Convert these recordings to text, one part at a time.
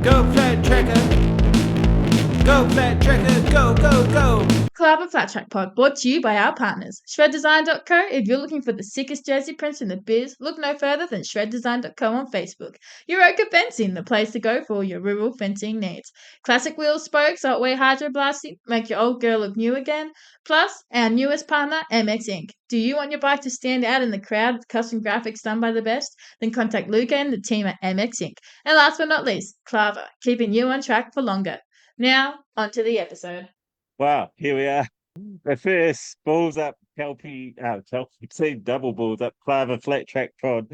Go Flat Tracker. Go Flat Tracker. Go, go, go. Klavr Flat Track Pod brought to you by our partners. ShredDesign.co. If you're looking for the sickest jersey prints in the biz, look no further than ShredDesign.co on Facebook. Euroka Fencing, the place to go for all your rural fencing needs. Classic wheel spokes, Otway Hydro Blasting, make your old girl look new again. Plus, our newest partner, MX Inc. Do you want your bike to stand out in the crowd with custom graphics done by the best? Then contact Luca and the team at MX Inc. And last but not least, Klavr, keeping you on track for longer. Now, onto the episode. Wow, here we are. The first balls up Kelpie Seed double balls up Klavr Flat Track Pod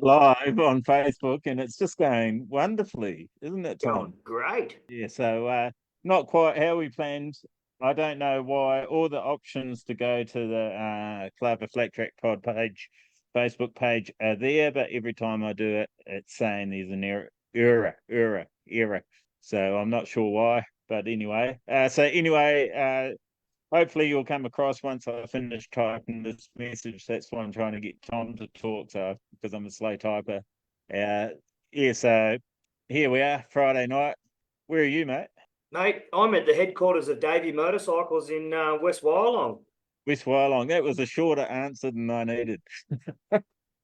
live on Facebook, and it's just going wonderfully, isn't it, Tom? Great. Yeah, so not quite how we planned. I don't know why all the options to go to the Klavr Flat Track Pod page, Facebook page are there, but every time I do it, it's saying there's an error. So I'm not sure why. But anyway, hopefully you'll come across once I finish typing this message. That's why I'm trying to get Tom to talk, so because I'm a slow typer. So here we are, Friday night. Where are you, mate? Mate, I'm at the headquarters of Davey Motorcycles in West Wyalong. West Wyalong. That was a shorter answer than I needed.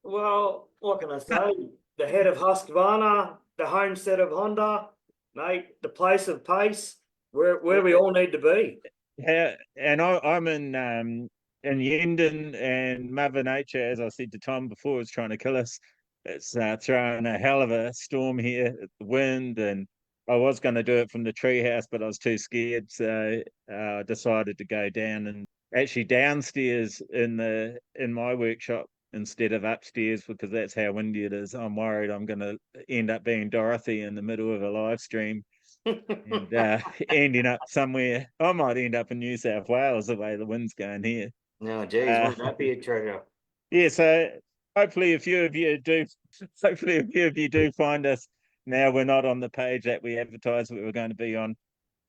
Well, what can I say? The head of Husqvarna, the homestead of Honda, mate, the place of pace, where we all need to be. Yeah, and I'm in Yendon, and Mother Nature, as I said to Tom before, is trying to kill us. It's throwing a hell of a storm here, the wind, and I was going to do it from the treehouse, but I was too scared, so I decided to go down and actually downstairs in my workshop instead of upstairs, because that's how windy it is. I'm worried I'm going to end up being Dorothy in the middle of a live stream and ending up somewhere. I might end up in New South Wales the way the wind's going here. No, geez, wouldn't that be a treasure? Yeah, so hopefully a few of you do find us. Now we're not on the page that we advertised we were going to be on.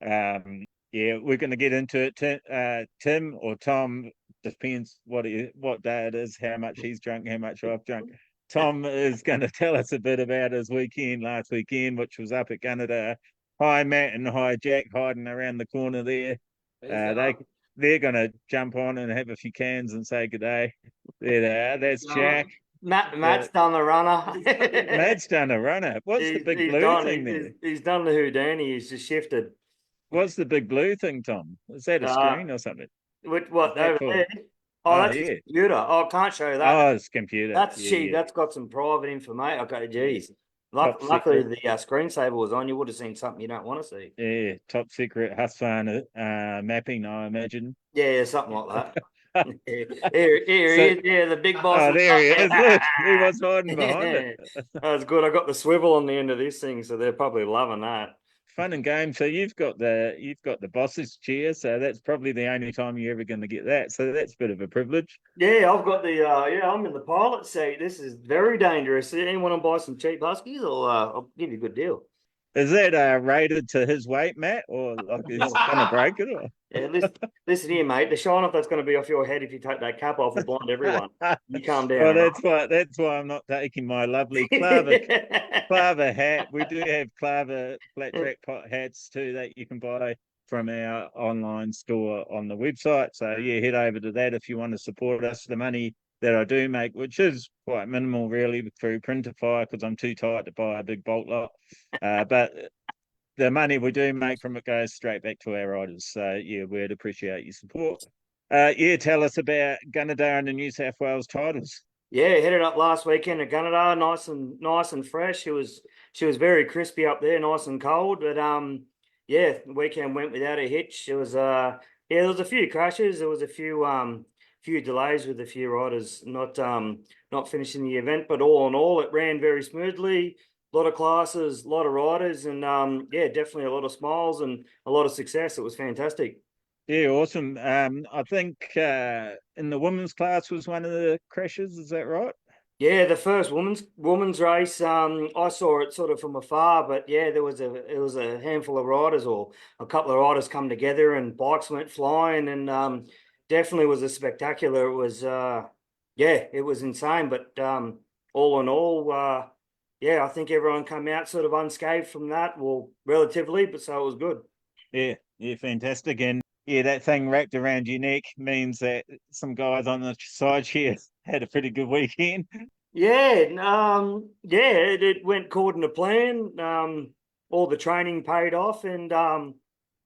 Yeah, we're going to get into it. Tim or Tom, depends what day it is, how much he's drunk, how much I've drunk. Tom is going to tell us a bit about his last weekend, which was up at Gunnedah. Hi, Matt, and hi, Jack, hiding around the corner there. They're going to jump on and have a few cans and say good day. There they are. That's Jack. Matt's done the runner. Matt's done a runner. What's the big blue thing there? He's done the Houdini. He's just shifted. What's the big blue thing, Tom? Is that a screen or something? What over there? Oh, that's his computer. Oh, I can't show that. Oh, it's computer. That's cheap. That's got some private information. Okay, geez. Luckily, the screensaver was on. You would have seen something you don't want to see. Yeah, top secret Husqvarna mapping, I imagine. Yeah, something like that. Here he is. Yeah, the big boss. Oh, there he is. Look, he was hiding behind it. That's good. I got the swivel on the end of this thing, so they're probably loving that. Fun and game. So you've got the boss's chair, so that's probably the only time you're ever going to get that. So that's a bit of a privilege. Yeah, I've got the I'm in the pilot seat. This is very dangerous. Anyone want to buy some cheap Huskies? I'll give you a good deal. Is that rated to his weight, Matt, or like he's going to break it? Or? Yeah, listen here, mate. The shine off that's going to be off your head if you take that cap off will blind everyone. You calm down. Well, that's why I'm not taking my lovely Klavr hat. We do have Klavr Flat Track hats too that you can buy from our online store on the website. So yeah, head over to that if you want to support us. The money that I do make, which is quite minimal really through Printify, because I'm too tight to buy a big bulk lot. But the money we do make from it goes straight back to our riders. So yeah, we'd appreciate your support. Tell us about Gunnedah and the New South Wales titles. Yeah, headed up last weekend at Gunnedah, nice and fresh. She was very crispy up there, nice and cold. But the weekend went without a hitch. It was there was a few crashes. There was a few delays with a few riders not finishing the event, but all in all, it ran very smoothly. A lot of classes, a lot of riders, and definitely a lot of smiles and a lot of success. It was fantastic. Yeah, awesome. I think in the women's class was one of the crashes. Is that right? Yeah, the first women's race. I saw it sort of from afar, but yeah, it was a handful of riders or a couple of riders come together, and bikes went flying, and definitely was a spectacular. It was it was insane, but all in all, yeah, I think everyone came out sort of unscathed from that, well, relatively, but so it was good. Yeah, yeah, fantastic. And yeah, that thing wrapped around your neck means that some guys on the side here had a pretty good weekend. Yeah, yeah, it went according to plan. All the training paid off, and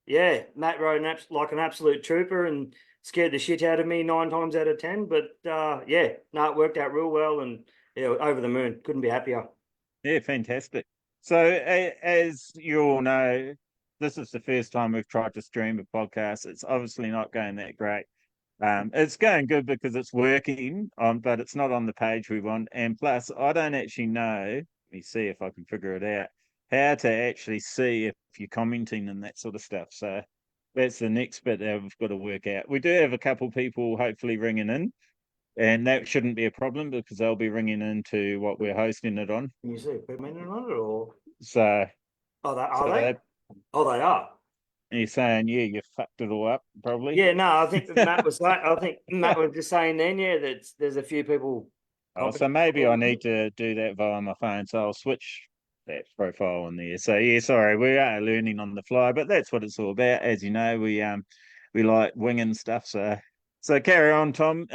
yeah, Matt rode like an absolute trooper and scared the shit out of me 9 times out of 10. But yeah, no, it worked out real well, and yeah, over the moon. Couldn't be happier. Yeah, fantastic. So, as you all know, this is the first time we've tried to stream a podcast. It's obviously not going that great. It's going good because it's working, but it's not on the page we want. And plus, I don't actually know. Let me see if I can figure it out. How to actually see if you're commenting and that sort of stuff. So that's the next bit that we've got to work out. We do have a couple people hopefully ringing in, and that shouldn't be a problem because they'll be ringing into what we're hosting it on. Can you see people on it, or So, oh, they so are they? Oh, they are. you're saying, yeah, you fucked it all up, probably. Yeah, no, I think Matt was saying. I think Matt was just saying then, yeah, that there's a few people. Oh, so maybe I need to do that via my phone. So I'll switch that profile on there. So yeah, sorry, we are learning on the fly, but that's what it's all about. As you know, we like winging stuff. So carry on, Tom.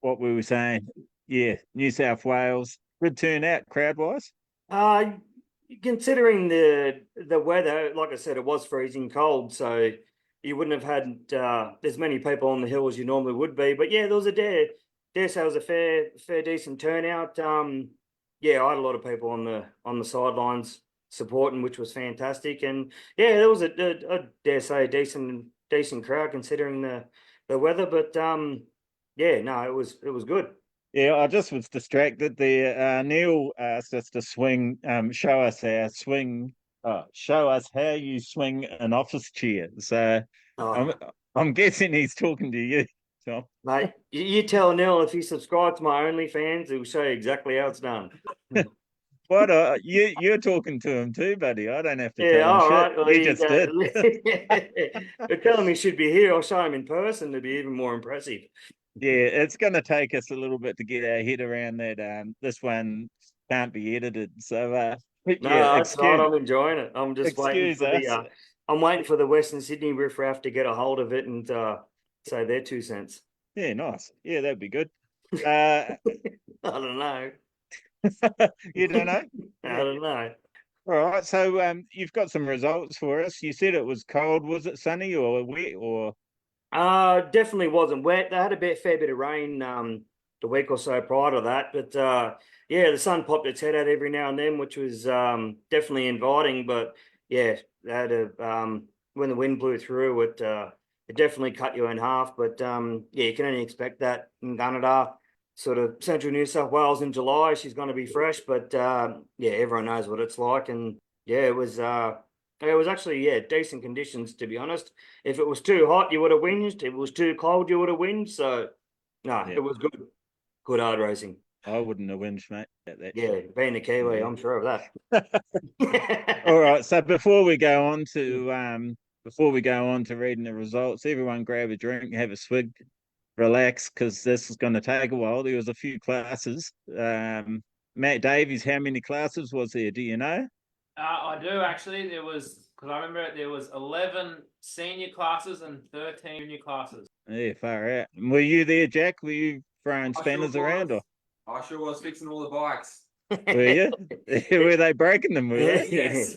What we were saying. Yeah, New South Wales, good turnout crowd wise. Uh, considering the weather, like I said, it was freezing cold, so you wouldn't have had as many people on the hill as you normally would be. But yeah, there was a dare say it was a fair decent turnout. Yeah, I had a lot of people on the sidelines supporting, which was fantastic. And yeah, there was a dare say a decent crowd considering the weather. But yeah, no, it was good. Yeah, I just was distracted there. Neil asked us to swing, show us how swing, show us how you swing an office chair. So I'm, Oh, I'm guessing he's talking to you, Tom. mate, you tell Neil if you subscribe to my OnlyFans, it will show you exactly how it's done. What? You're talking to him too, buddy. I don't have to Yeah, tell him all shit. right. Well, there You you just go. did. But tell him he should be here. I'll show him in person to be even more impressive. Yeah, it's going to take us a little bit to get our head around that. This one can't be edited, so but No, yeah, that's right. I'm enjoying it. I'm just waiting excuse for us. I'm waiting for the Western Sydney riffraff to get a hold of it and say their 2 cents. Yeah, nice. Yeah, that'd be good. I don't know. You don't know? I don't know. All right. So you've got some results for us. You said it was cold. Was it sunny or wet or? Definitely wasn't wet. They had a fair bit of rain the week or so prior to that, but yeah, the sun popped its head out every now and then, which was definitely inviting. But yeah, they had when the wind blew through, it definitely cut you in half. But yeah, you can only expect that in Gunnedah, sort of central New South Wales in July. She's going to be fresh, but yeah, everyone knows what it's like, and yeah, it was. It was actually, yeah, decent conditions, to be honest. If it was too hot, you would have whinged. If it was too cold, you would have whinged. So, no, Yeah, it was good. Good hard racing. I wouldn't have whinged, mate. At that Yeah, shit. being a Kiwi, Yeah. I'm sure of that. All right. So before we go on to reading the results, everyone grab a drink, have a swig, relax, because this is going to take a while. There was a few classes. Matt Davies, how many classes was there? Do you know? I do actually. There was, because I remember there was 11 senior classes and 13 junior classes. Yeah, far out. Were you there, Jack? Were you throwing spanners around, or I sure was fixing all the bikes. were you? Were they breaking them? Were they? Yes.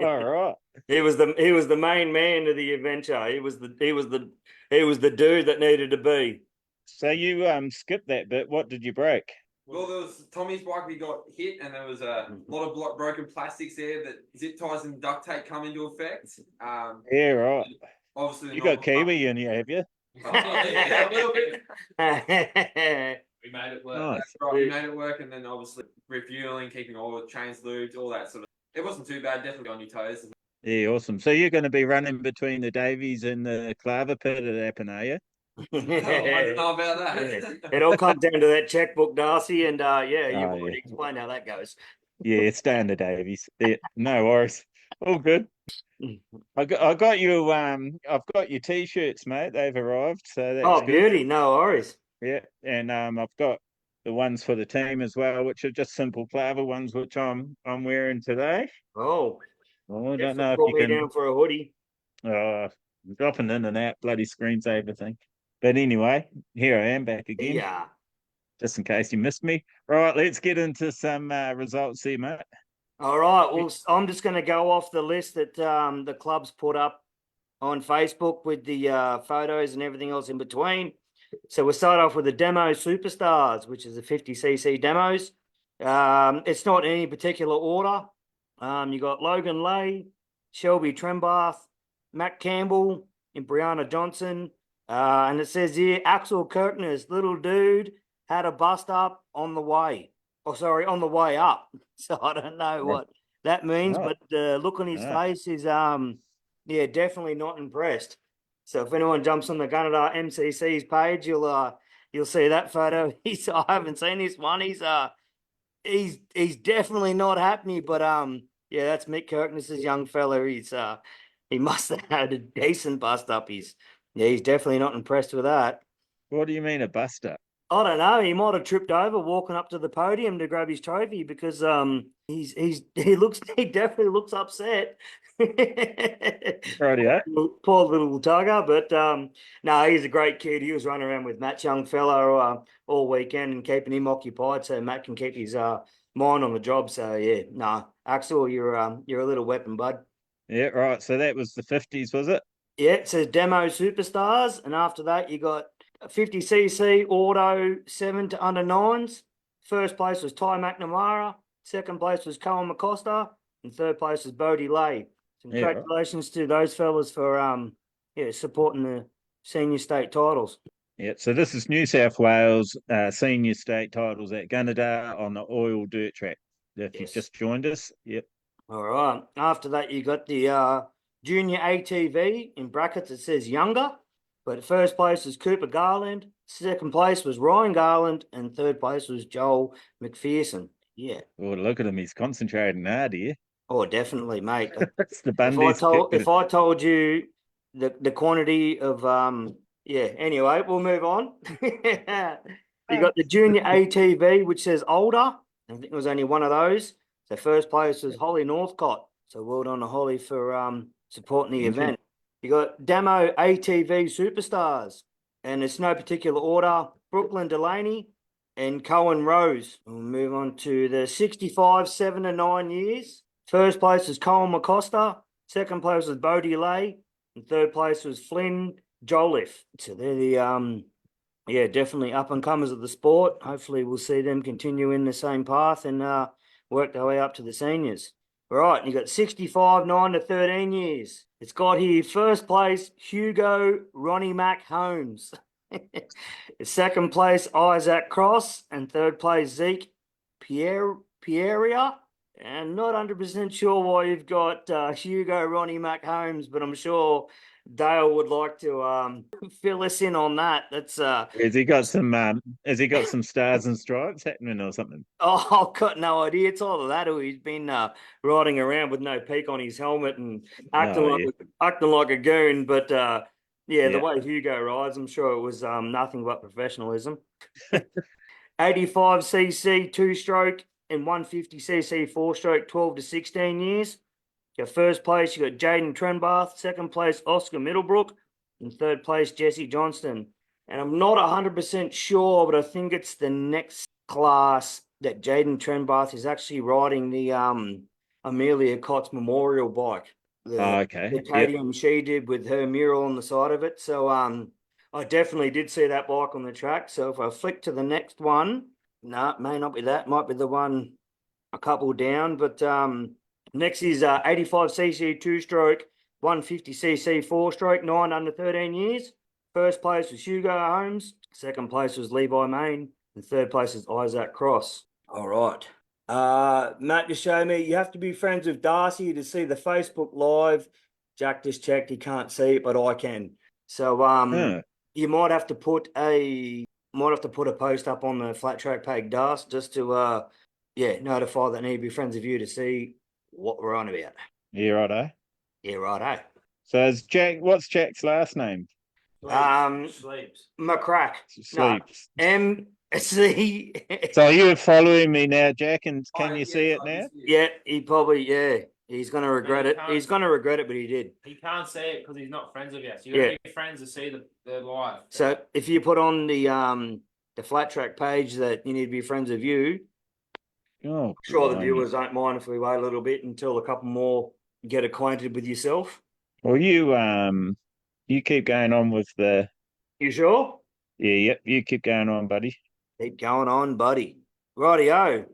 All right. He was the main man of the adventure. He was the dude that needed to be. So you skipped that bit. What did you break? Well, there was Tommy's bike. We got hit, and there was a lot of broken plastics there. That zip ties and duct tape come into effect. Yeah, right. Obviously, You got Kiwi in you, have you? Yeah, a little bit. We made it work. Nice. That's right. We made it work, and then obviously refueling, keeping all the chains lubed, all that sort of. It wasn't too bad. Definitely on your toes. Yeah, awesome. So you're going to be running between the Davies and the Klavr pit at Appen, are you? I don't know about that. Yeah. It all comes down to that checkbook, Darcy, and yeah, you've Oh, already yeah. explained how that goes. Yeah, it's down to Davies. Yeah, no worries. All good. I got you. I've got your t-shirts, mate. They've arrived, so that's Oh, good. beauty, no worries. Yeah, and I've got the ones for the team as well, which are just simple Klavr ones, which I'm wearing today. Oh, Well, I don't definitely know if put you me can. down for a hoodie. Dropping in and out, bloody screensaver thing. But anyway, here I am back again, Yeah. just in case you missed me. Right, let's get into some results here, mate. All right. Well, I'm just going to go off the list that the club's put up on Facebook with the photos and everything else in between. So we'll start off with the demo superstars, which is the 50cc demos. It's not in any particular order. You got Logan Lay, Shelby Trembath, Matt Campbell, and Brianna Johnson. And it says here, Axel Kirkness, little dude, had a bust up on the way. Oh, sorry, on the way up. So I don't know what that means, Oh. but the look on his face is, yeah, definitely not impressed. So if anyone jumps on the Gunnedah MCC's page, you'll see that photo. I haven't seen this one. He's definitely not happy, but yeah, that's Mick Kirkness's young fella. He must have had a decent bust up. He's definitely not impressed with that. What do you mean a buster? I don't know. He might have tripped over walking up to the podium to grab his trophy because he definitely looks upset. Rightio. Poor little tugger, but no, he's a great kid. He was running around with Matt's young fella all weekend and keeping him occupied so Matt can keep his mind on the job. So yeah, no, Axel, you're a little weapon, bud. Yeah, right. So that was the 50s, was it? Yeah, it says demo superstars, and after that you got 50cc auto 7 to under 9s. First place was Ty McNamara. Second place was Cohen McCosta, and third place was Bodie Lay. Congratulations to those fellas for supporting the senior state titles. Yeah, so this is New South Wales senior state titles at Gunnedah on the oil dirt track. If you've just joined us, yep. All right. After that, you got the junior ATV, in brackets it says younger, but first place was Cooper Garland, second place was Ryan Garland, and third place was Joel McPherson. Yeah. Oh, look at him, he's concentrating hard here. Oh, definitely, mate. It's the Bundy's if I told you the quantity of anyway, we'll move on. You got the junior ATV, which says older. I think it was only one of those. So first place was Holly Northcott. So well done to Holly for supporting the event. You got Damo ATV Superstars, and it's no particular order. Brooklyn Delaney and Cohen Rose. We'll move on to the 65, 7 to 9 years. First place was Cohen McCosta. Second place was Bodie Lay. And third place was Flynn Jolliffe. So they're the definitely up and comers of the sport. Hopefully we'll see them continue in the same path and work their way up to the seniors. All right, you got 65, 9 to 13 years. It's got here first place, Hugo Ronnie Mac Holmes. Second place, Isaac Cross. And third place, Zeke Pieria. And not 100% sure why you've got Hugo Ronnie Mac Holmes, but I'm sure Dale would like to fill us in on that. That's has he got some stars and stripes happening or something? Oh, I've got no idea. It's either that or he's been riding around with no peak on his helmet and acting like a goon. But the way Hugo rides, I'm sure it was nothing but professionalism. 85cc 2-stroke and 150cc 4-stroke 12 to 16 years. Your first place, you got Jaden Trenbath. Second place, Oscar Middlebrook. And third place, Jesse Johnston. And I'm not 100% sure, but I think it's the next class that Jaden Trenbath is actually riding the Amelia Cox Memorial bike. The KTM she did with her mural on the side of it. So I definitely did see that bike on the track. So if I flick to the next one, no, it may not be that. Might be the one a couple down, but next is 85cc 2-stroke, 150cc 4-stroke, 9 under 13 years. First place was Hugo Holmes. Second place was Levi Main. And third place is Isaac Cross. All right. Matt, you show me, you have to be friends with Darcy to see the Facebook Live. Jack just checked, he can't see it, but I can. So you might have to put a post up on the Flat Track page, Darcy, just to notify that need to be friends of you to see what we're on about. Yeah, righto. Yeah, righto. So what's Jack's last name? Sleeps. McCrack. Sleeps. No, See, So you're following me now, Jack, and can Oh, you see yes, it I can now? see it. yeah, he probably, yeah, he's gonna regret it. can't- He's gonna regret it, but he did. He can't see it because he's not friends with you. So you gotta Yeah. be friends to see the live. So if you put on the flat track page that you need to be friends with you, Oh, I'm sure the blimey. viewers don't mind if we wait a little bit until a couple more get acquainted with yourself. Well, you keep going on with the You sure? yep, you keep going on, buddy. Keep going on, buddy. Rightio.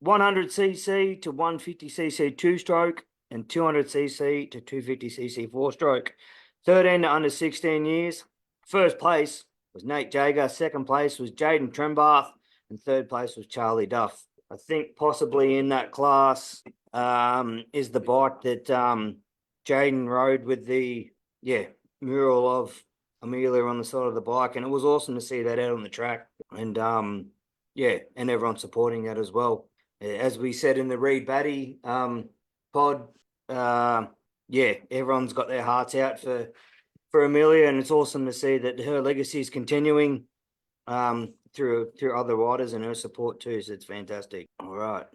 100cc to 150cc two-stroke and 200cc to 250cc four-stroke. 13 to under 16 years. First place was Nate Jager. Second place was Jaden Trembath. And third place was Charlie Duff. I think possibly in that class is the bike that Jaden rode with the mural of Amelia on the side of the bike. And it was awesome to see that out on the track. And and everyone supporting that as well. As we said in the Reed Batty pod, everyone's got their hearts out for Amelia, and it's awesome to see that her legacy is continuing through other riders and her support too. So it's fantastic. All right,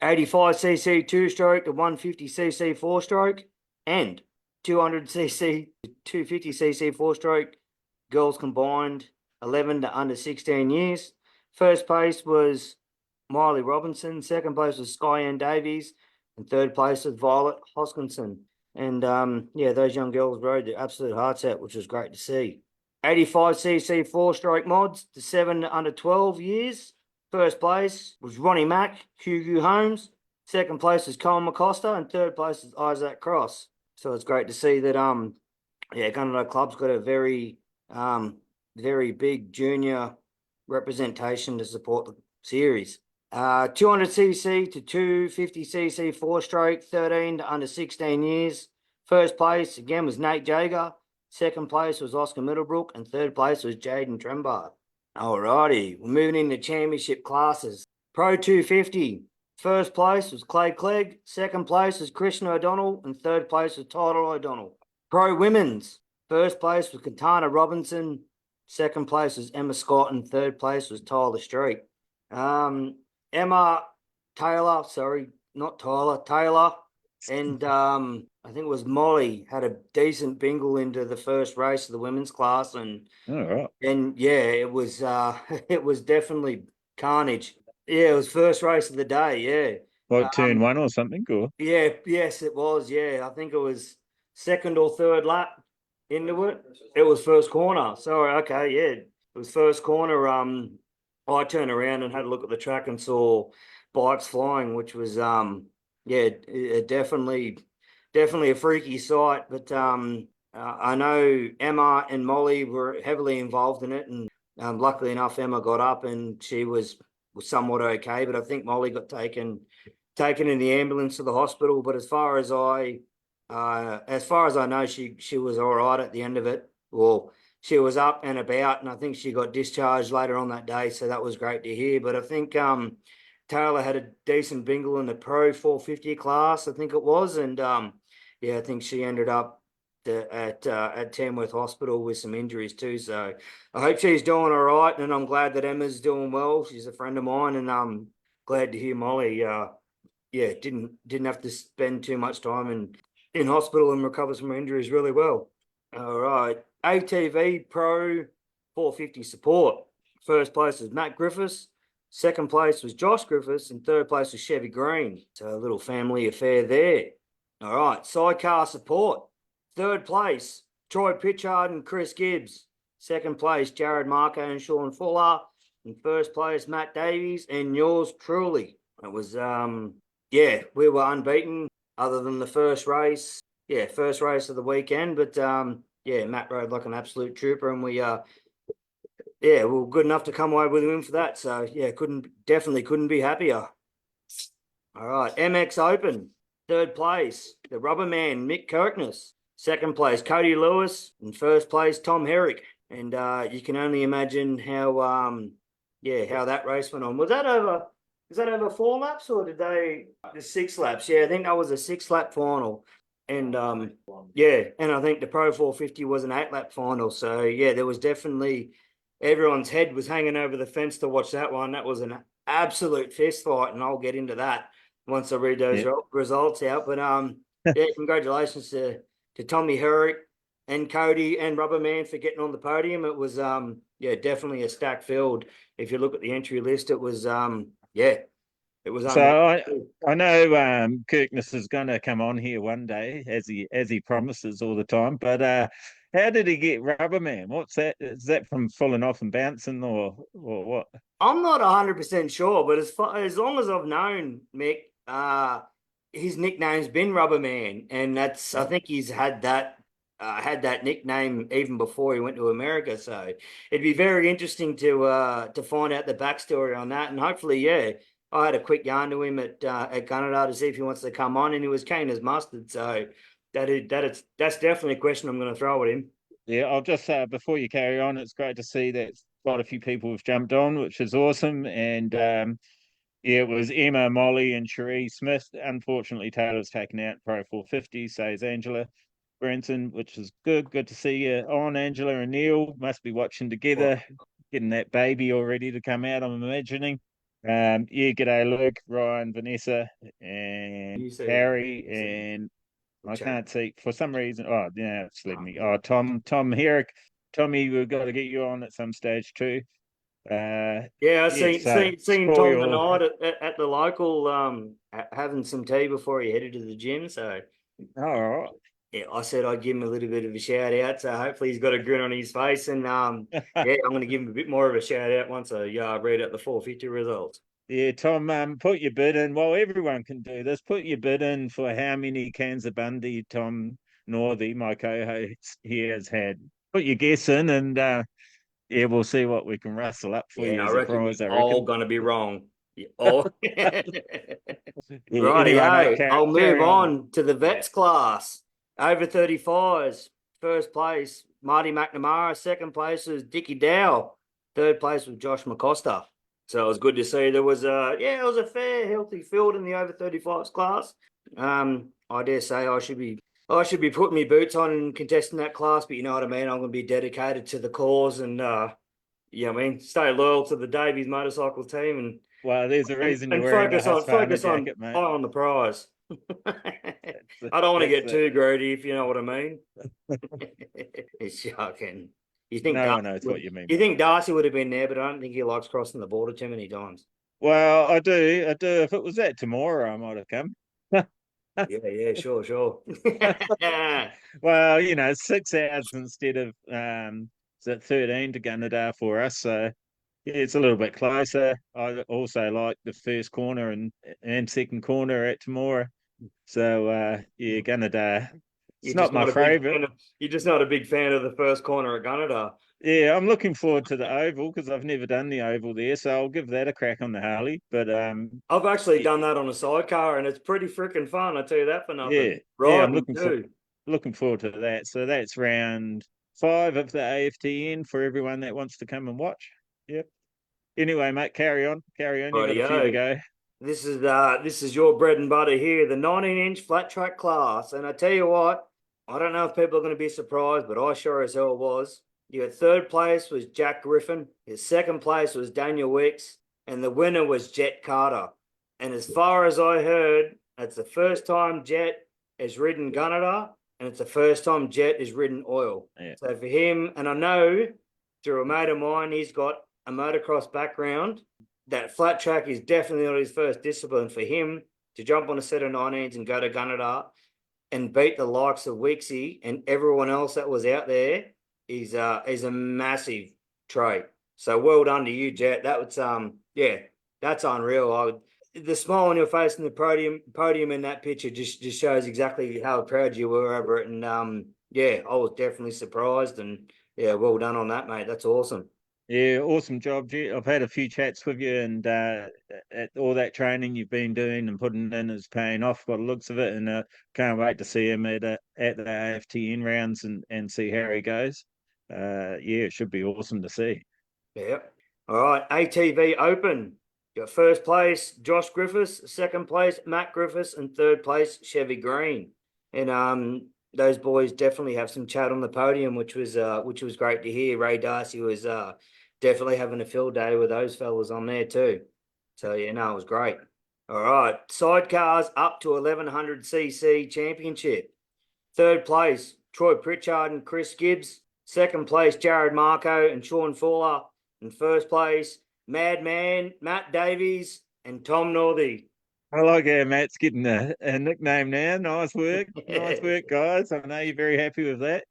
85cc two-stroke to 150cc four-stroke and 200cc to 250cc four-stroke girls combined, 11 to under 16 years. First place was Miley Robinson. Second place was Skyanne Davies. And third place was Violet Hoskinson. And those young girls rode their absolute hearts out, which was great to see. 85cc four-stroke mods to 7 to under 12 years. First place was Ronnie Mack, Hugo Holmes. Second place was Colin McCosta. And third place was Isaac Cross. So it's great to see that Gunnedah Club's got a very big junior representation to support the series. 200cc to 250cc four-stroke, 13 to under 16 years. First place again was Nate Jager. Second place was Oscar Middlebrook, and third place was Jaden Trembath. Alrighty, we're moving into championship classes. Pro 250. First place was Clay Clegg. Second place was Christian O'Donnell, and third place was Tyler O'Donnell. Pro women's. First place was Katana Robinson. Second place was Emma Scott, and third place was Tyler Street. Emma Taylor, sorry, not Tyler, Taylor, and I think it was Molly had a decent bingle into the first race of the women's class, and All right. it was it was definitely carnage. Yeah, it was first race of the day. Yeah. What, turn one or something? Or Yeah, yes, it was. Yeah, I think it was second or third lap into it. It was first corner. Sorry, okay, yeah. It was first corner. I turned around and had a look at the track and saw bikes flying, which was definitely a freaky sight. But I know Emma and Molly were heavily involved in it, and luckily enough, Emma got up and she was somewhat okay. But I think Molly got taken in the ambulance to the hospital. But as far as I know, she was all right at the end of it. Well, she was up and about, and I think she got discharged later on that day. So that was great to hear. But I think Taylor had a decent bingle in the Pro 450 class, I think it was, and I think she ended up at Tamworth Hospital with some injuries too. So I hope she's doing all right, and I'm glad that Emma's doing well. She's a friend of mine, and I'm glad to hear Molly. Didn't have to spend too much time in hospital and recovers from her injuries really well. All right, ATV Pro 450 support. First place was Matt Griffiths. Second place was Josh Griffiths, and third place was Chevy Green. So a little family affair there. All right, sidecar support. Third place, Troy Pitchard and Chris Gibbs. Second place, Jared Marco and Sean Fuller. And first place, Matt Davies and yours truly. It was we were unbeaten other than the first race. Yeah, first race of the weekend. But Matt rode like an absolute trooper, and we we were good enough to come away with a win for that. So couldn't be happier. All right, MX Open, third place, the rubber man, Mick Kirkness. Second place, Cody Lewis, and first place, Tom Herrick. And you can only imagine how that race went on. Was that over 4 laps, or did the 6 laps? Yeah, I think that was a 6-lap final. And and I think the Pro 450 was an 8-lap final. So there was definitely everyone's head was hanging over the fence to watch that one. That was an absolute fist fight, and I'll get into that once I read those results out. But yeah, congratulations to Tommy Herrick and Cody and Rubberman for getting on the podium. It was yeah, definitely a stacked field. If you look at the entry list, it was yeah, it was So I know Kirkness is going to come on here one day, as he promises all the time. But how did he get Rubberman? What's that? Is that from falling off and bouncing, or what? I'm not 100% sure, but as long as I've known Mick, his nickname's been Rubberman, and that's I think he's had that nickname even before he went to America. So it'd be very interesting to find out the backstory on that, and hopefully, yeah. I had a quick yarn to him at Gunnedah to see if he wants to come on, and he was keen as mustard. So that's definitely a question I'm going to throw at him. Yeah, I'll just before you carry on, it's great to see that quite a few people have jumped on, which is awesome. And yeah, it was Emma, Molly, and Cherie Smith. Unfortunately, Taylor's taken out Pro 450, says Angela Brenton, which is good. Good to see you on, Angela and Neil. Must be watching together, getting that baby all ready to come out, I'm imagining. Yeah, g'day Luke, Ryan, Vanessa, and Harry, and I can't see for some reason. Oh, yeah, it's leaving me. Oh, Tom Herrick, Tommy, we've got to get you on at some stage too. Yeah, I seen Tom tonight at the local, having some tea before he headed to the gym. So, all right. Yeah, I said I'd give him a little bit of a shout out. So hopefully he's got a grin on his face. And yeah, I'm going to give him a bit more of a shout out once I read out the 450 results. Yeah, Tom, put your bid in. Well, everyone can do this. Put your bid in for how many cans of Bundy Tom Northey, my co-host, he has had. Put your guess in, and yeah, we'll see what we can rustle up for you as a prize. You're all going to be wrong. Oh. Yeah, Right, anyway, I'll move on to the vets class. Over 35s, first place, Marty McNamara. Second place was Dickie Dow. Third place was Josh McCosta. So it was good to see there was it was a fair, healthy field in the over 35s class. I dare say I should be putting my boots on and contesting that class, but you know what I mean? I'm going to be dedicated to the cause and, stay loyal to the Davies motorcycle team and. Well, there's a reason you're wearing a focus jacket, mate. Eye on the prize. I don't want to get too greedy, if you know what I mean. It's shocking. You think no one knows what you mean. You think Darcy would have been there, but I don't think he likes crossing the border too many times. Well, I do. If it was that tomorrow, I might have come. Yeah, sure. Well, 6 hours instead of 13 to Gunnedah for us, so. Yeah, it's a little bit closer. I also like the first corner and second corner at Temora. So, yeah, Gunnedah. It's not my favourite. You're just not a big fan of the first corner at Gunnedah. Yeah, I'm looking forward to the Oval because I've never done the Oval there. So I'll give that a crack on the Harley. But I've actually done that on a sidecar and it's pretty freaking fun. I tell you that for nothing. Yeah, right. I'm looking forward to that. So that's round 5 of the AFTN for everyone that wants to come and watch. Yep. Anyway, mate, carry on. You've got a few to go. This is your bread and butter here, the 19-inch flat track class. And I tell you what, I don't know if people are going to be surprised, but I sure as hell was. Your third place was Jack Griffin. His second place was Daniel Wicks. And the winner was Jet Carter. And as far as I heard, it's the first time Jet has ridden Gunnedah, and it's the first time Jet has ridden oil. Yeah. So for him, and I know through a mate of mine, he's got a motocross background, that flat track is definitely not his first discipline. For him to jump on a set of 19s and go to Gunnedah and beat the likes of Wixie and everyone else that was out there is a massive trait. So well done to you, Jet. That was that's unreal. The smile on your face in the podium in that picture just shows exactly how proud you were over it. And I was definitely surprised, and yeah, well done on that, mate. That's awesome. Yeah, awesome job, Jet. I've had a few chats with you, and all that training you've been doing and putting in is paying off by the looks of it. And can't wait to see him at the AFTN rounds and see how he goes. It should be awesome to see. Yeah. All right, ATV Open. Your first place, Josh Griffiths. Second place, Matt Griffiths, and third place, Chevy Green. And those boys definitely have some chat on the podium, which was great to hear. Ray Darcy was definitely having a field day with those fellas on there too. So yeah, no, it was great. All right, sidecars up to 1100cc championship. Third place, Troy Pritchard and Chris Gibbs. Second place, Jared Marco and Sean Fuller. And first place, Madman, Matt Davies and Tom Northey. I like how Matt's getting a nickname now. Nice work. Nice work, guys. I know you're very happy with that.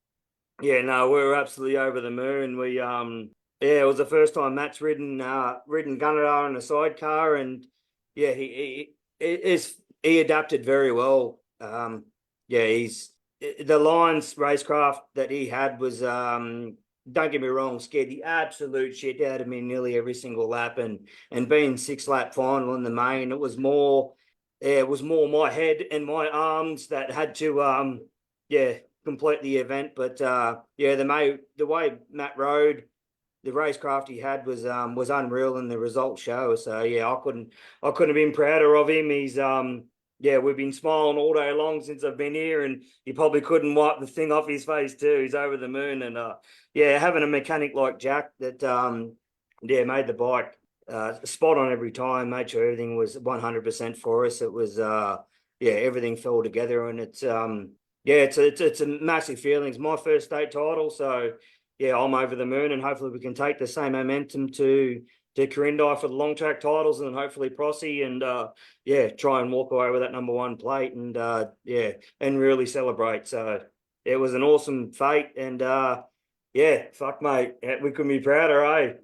Yeah, no, we were absolutely over the moon. We yeah, it was the first time Matt's ridden Gunnedah in a sidecar, and yeah, he adapted very well. Yeah, he's the Lions racecraft that he had was don't get me wrong, scared the absolute shit out of me nearly every single lap, and being 6-lap final in the main, it was more my head and my arms that had to complete the event. But yeah, the way Matt rode, the racecraft he had was unreal, and the results show. So yeah, I couldn't have been prouder of him. He's yeah, we've been smiling all day long since I've been here, and he probably couldn't wipe the thing off his face too. He's over the moon, and yeah, having a mechanic like Jack that yeah, made the bike spot on every time, made sure everything was 100% for us. It was yeah, everything fell together, and it's yeah, it's a massive feeling. It's my first state title, so yeah, I'm over the moon, and hopefully we can take the same momentum to Corindi for the long track titles, and hopefully Prossie, and yeah, try and walk away with that #1 plate, and yeah, and really celebrate. So it was an awesome fate, and yeah, fuck mate, we couldn't be prouder, eh?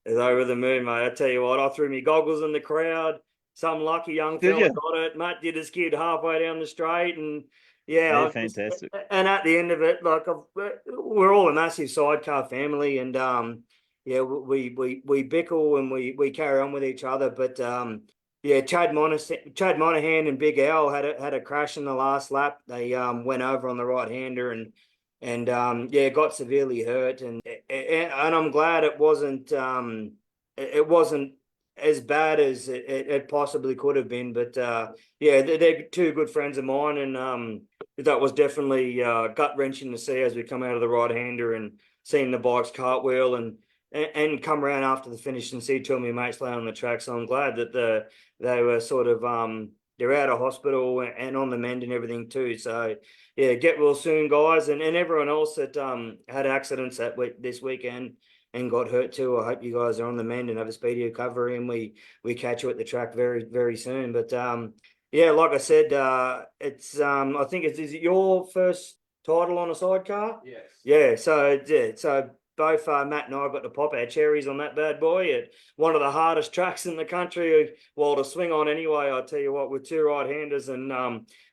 It's over the moon, mate. I tell you what, I threw me goggles in the crowd. Some lucky young Did fella you? got it. Matt did a skid halfway down the straight, and yeah, Yeah, fantastic. and at the end of it, like we're all a massive sidecar family, and yeah, we bickle and we carry on with each other. But yeah, Chad Monahan and Big Al had a crash in the last lap. They went over on the right hander, and yeah, got severely hurt, and I'm glad it wasn't as bad as it possibly could have been. But yeah, they're two good friends of mine, and that was definitely gut wrenching to see as we come out of the right hander and seeing the bikes cartwheel and come around after the finish and see two of my mates lay on the track. So I'm glad that they were sort of they're out of hospital and on the mend and everything too. So yeah, get well soon, guys, and everyone else that had accidents this weekend and got hurt too. I hope you guys are on the mend and have a speedy recovery, and we catch you at the track very, very soon. But yeah, like I said, it's I think is it your first title on a sidecar? Yes. Yeah, so both Matt and I got to pop our cherries on that bad boy at one of the hardest tracks in the country. Well, to swing on anyway, I tell you what, with two right-handers and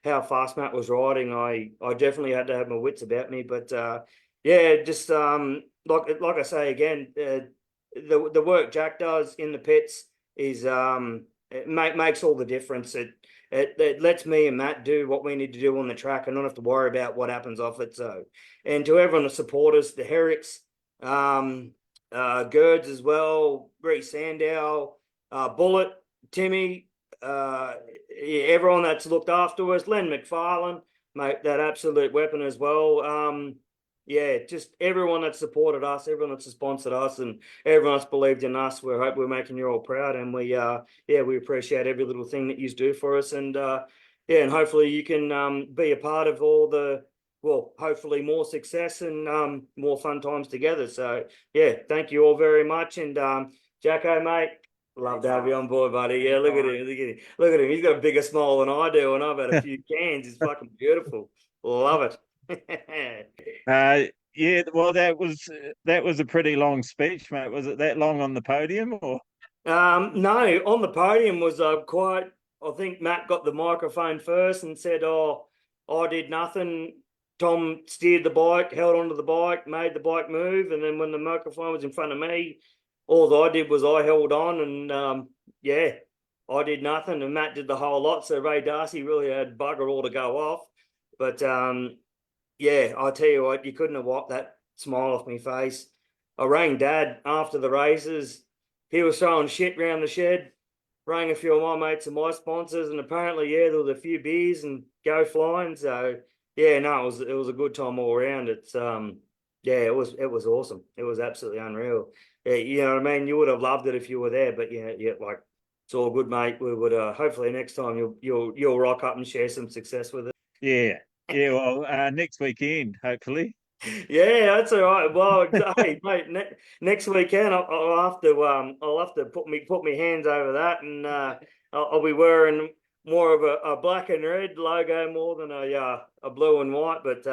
how fast Matt was riding, I definitely had to have my wits about me. But yeah, just like I say again, the work Jack does in the pits is it makes all the difference. It lets me and Matt do what we need to do on the track and not have to worry about what happens off it. So, and to everyone that support us, the Herricks, Gerds as well, Reece Sandow, Bullet, Timmy, yeah, everyone that's looked after us, Len McFarlane, mate, that absolute weapon as well. Yeah, just everyone that supported us, everyone that's sponsored us, and everyone that's believed in us. We hope we're making you all proud, and we yeah, we appreciate every little thing that you do for us, and yeah, and hopefully you can be a part of all the, well, hopefully more success and more fun times together. So yeah, thank you all very much, and Jacko, mate, love to have you on board, buddy. Yeah, look at him. He's got a bigger smile than I do, and I've had a few cans. It's fucking beautiful. Love it. Yeah, well, that was a pretty long speech, mate. Was it that long on the podium, or? No, on the podium was quite. I think Matt got the microphone first and said, "Oh, I did nothing." Tom steered the bike, held onto the bike, made the bike move, and then when the microphone was in front of me, all I did was I held on, and yeah, I did nothing, and Matt did the whole lot. So Ray Darcy really had bugger all to go off, but yeah, I tell you what, you couldn't have wiped that smile off my face. I rang Dad after the races. He was throwing shit around the shed. Rang a few of my mates and my sponsors, and apparently, yeah, there was a few beers and go flying. So yeah, no, it was a good time all around. It's yeah, Yeah, it was awesome. It was absolutely unreal. Yeah, you know what I mean? You would have loved it if you were there, but yeah, like it's all good, mate. We would hopefully next time you'll rock up and share some success with it. Yeah. Yeah, well, next weekend, hopefully. Yeah, that's all right. Well, hey, mate, next weekend I'll have to put me hands over that, and I'll be wearing more of a black and red logo more than a blue and white. But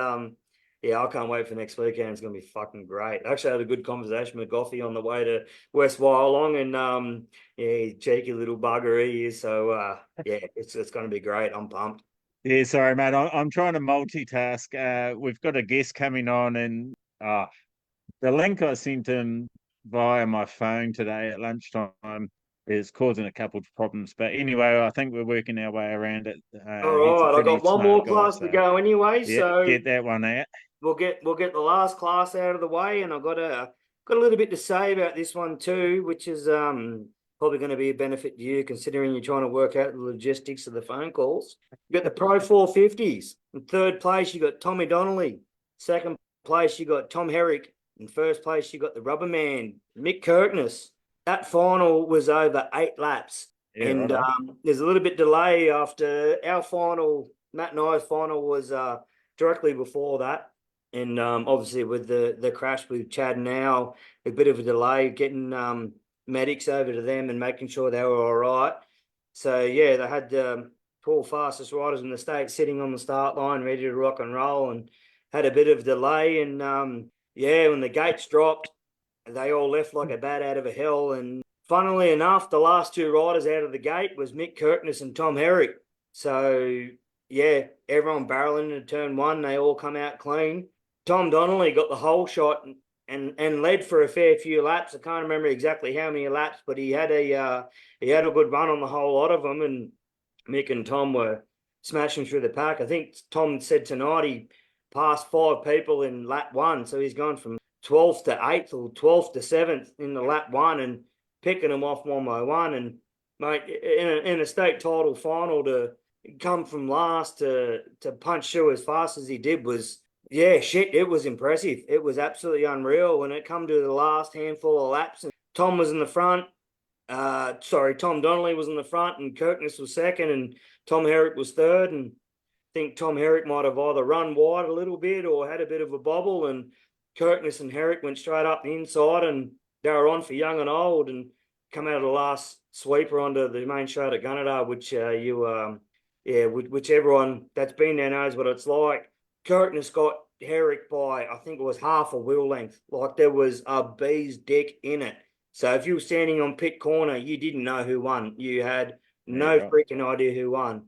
yeah, I can't wait for next weekend. It's gonna be fucking great. I actually had a good conversation with Goffy on the way to West Wyalong, and yeah, he's a cheeky little bugger he is. So yeah, it's gonna be great. I'm pumped. Yeah, sorry, mate. I'm trying to multitask. We've got a guest coming on, and the link I sent him via my phone today at lunchtime is causing a couple of problems. But anyway, I think we're working our way around it. All He's a right, I pretty got one smart more guy, class to so go anyway. yeah, So get that one out. we'll get the last class out of the way, and I've got a little bit to say about this one too, which is probably going to be a benefit to you considering you're trying to work out the logistics of the phone calls. You got the Pro 450s. In third place, you got Tommy Donnelly. Second place, you got Tom Herrick. In first place, you got the Rubber Man, Mick Kirkness. That final was over 8 laps. Yeah, And right. there's a little bit delay after our final. Matt and I's final was directly before that. And obviously with the crash with Chad now, a bit of a delay getting medics over to them and making sure they were all right. So yeah, they had the 12 fastest riders in the state sitting on the start line, ready to rock and roll, and had a bit of delay. And yeah, when the gates dropped, they all left like a bat out of a hell. And funnily enough, the last 2 riders out of the gate was Mick Kirkness and Tom Herrick. So yeah, everyone barreling into turn 1. They all come out clean. Tom Donnelly got the whole shot and led for a fair few laps. I can't remember exactly how many laps, but he had a good run on the whole lot of them. And Mick and Tom were smashing through the pack. I think Tom said tonight he passed 5 people in lap 1, so he's gone from 12th to 8th or 12th to 7th in the lap 1 and picking them off one by one. And mate, in a state title final to come from last to punch through as fast as he did was, yeah, shit, it was impressive. It was absolutely unreal when it come to the last handful of laps. And Tom was in the front. Tom Donnelly was in the front, and Kirkness was second, and Tom Herrick was third. And I think Tom Herrick might have either run wide a little bit or had a bit of a bobble, and Kirkness and Herrick went straight up the inside, and they were on for young and old, and come out of the last sweeper onto the main straight at Gunnedah, which which everyone that's been there knows what it's like. Kirkness got Herrick by, I think it was half a wheel length. Like there was a bee's dick in it. So if you were standing on pit corner, you didn't know who won. You had no freaking idea who won.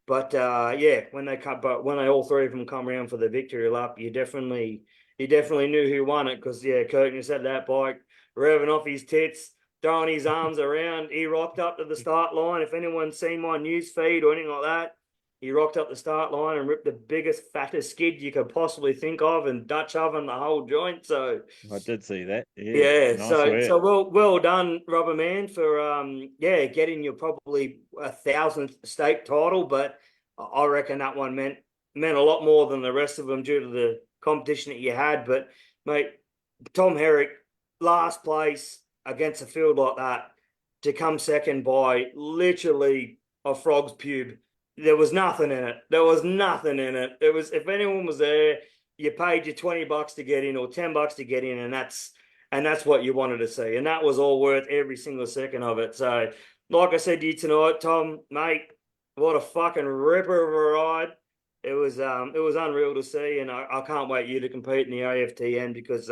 But yeah, when they all 3 of them come around for the victory lap, you definitely knew who won it, because yeah, Kirkness had that bike revving off his tits, throwing his arms around. He rocked up to the start line. If anyone's seen my news feed or anything like that, he rocked up the start line and ripped the biggest, fattest skid you could possibly think of and Dutch oven the whole joint. So I did see that. yeah, Nice so work. well done, Rubber Man, for getting your probably 1,000th state title. But I reckon that one meant a lot more than the rest of them due to the competition that you had. But mate, Tom Herrick, last place against a field like that, to come second by literally a frog's pube. There was nothing in it. It was, if anyone was there, you paid your $20 to get in or $10 to get in, and that's what you wanted to see. And that was all worth every single second of it. So, like I said to you tonight, Tom, mate, what a fucking ripper of a ride. It was unreal to see, and I can't wait you to compete in the AFTN, because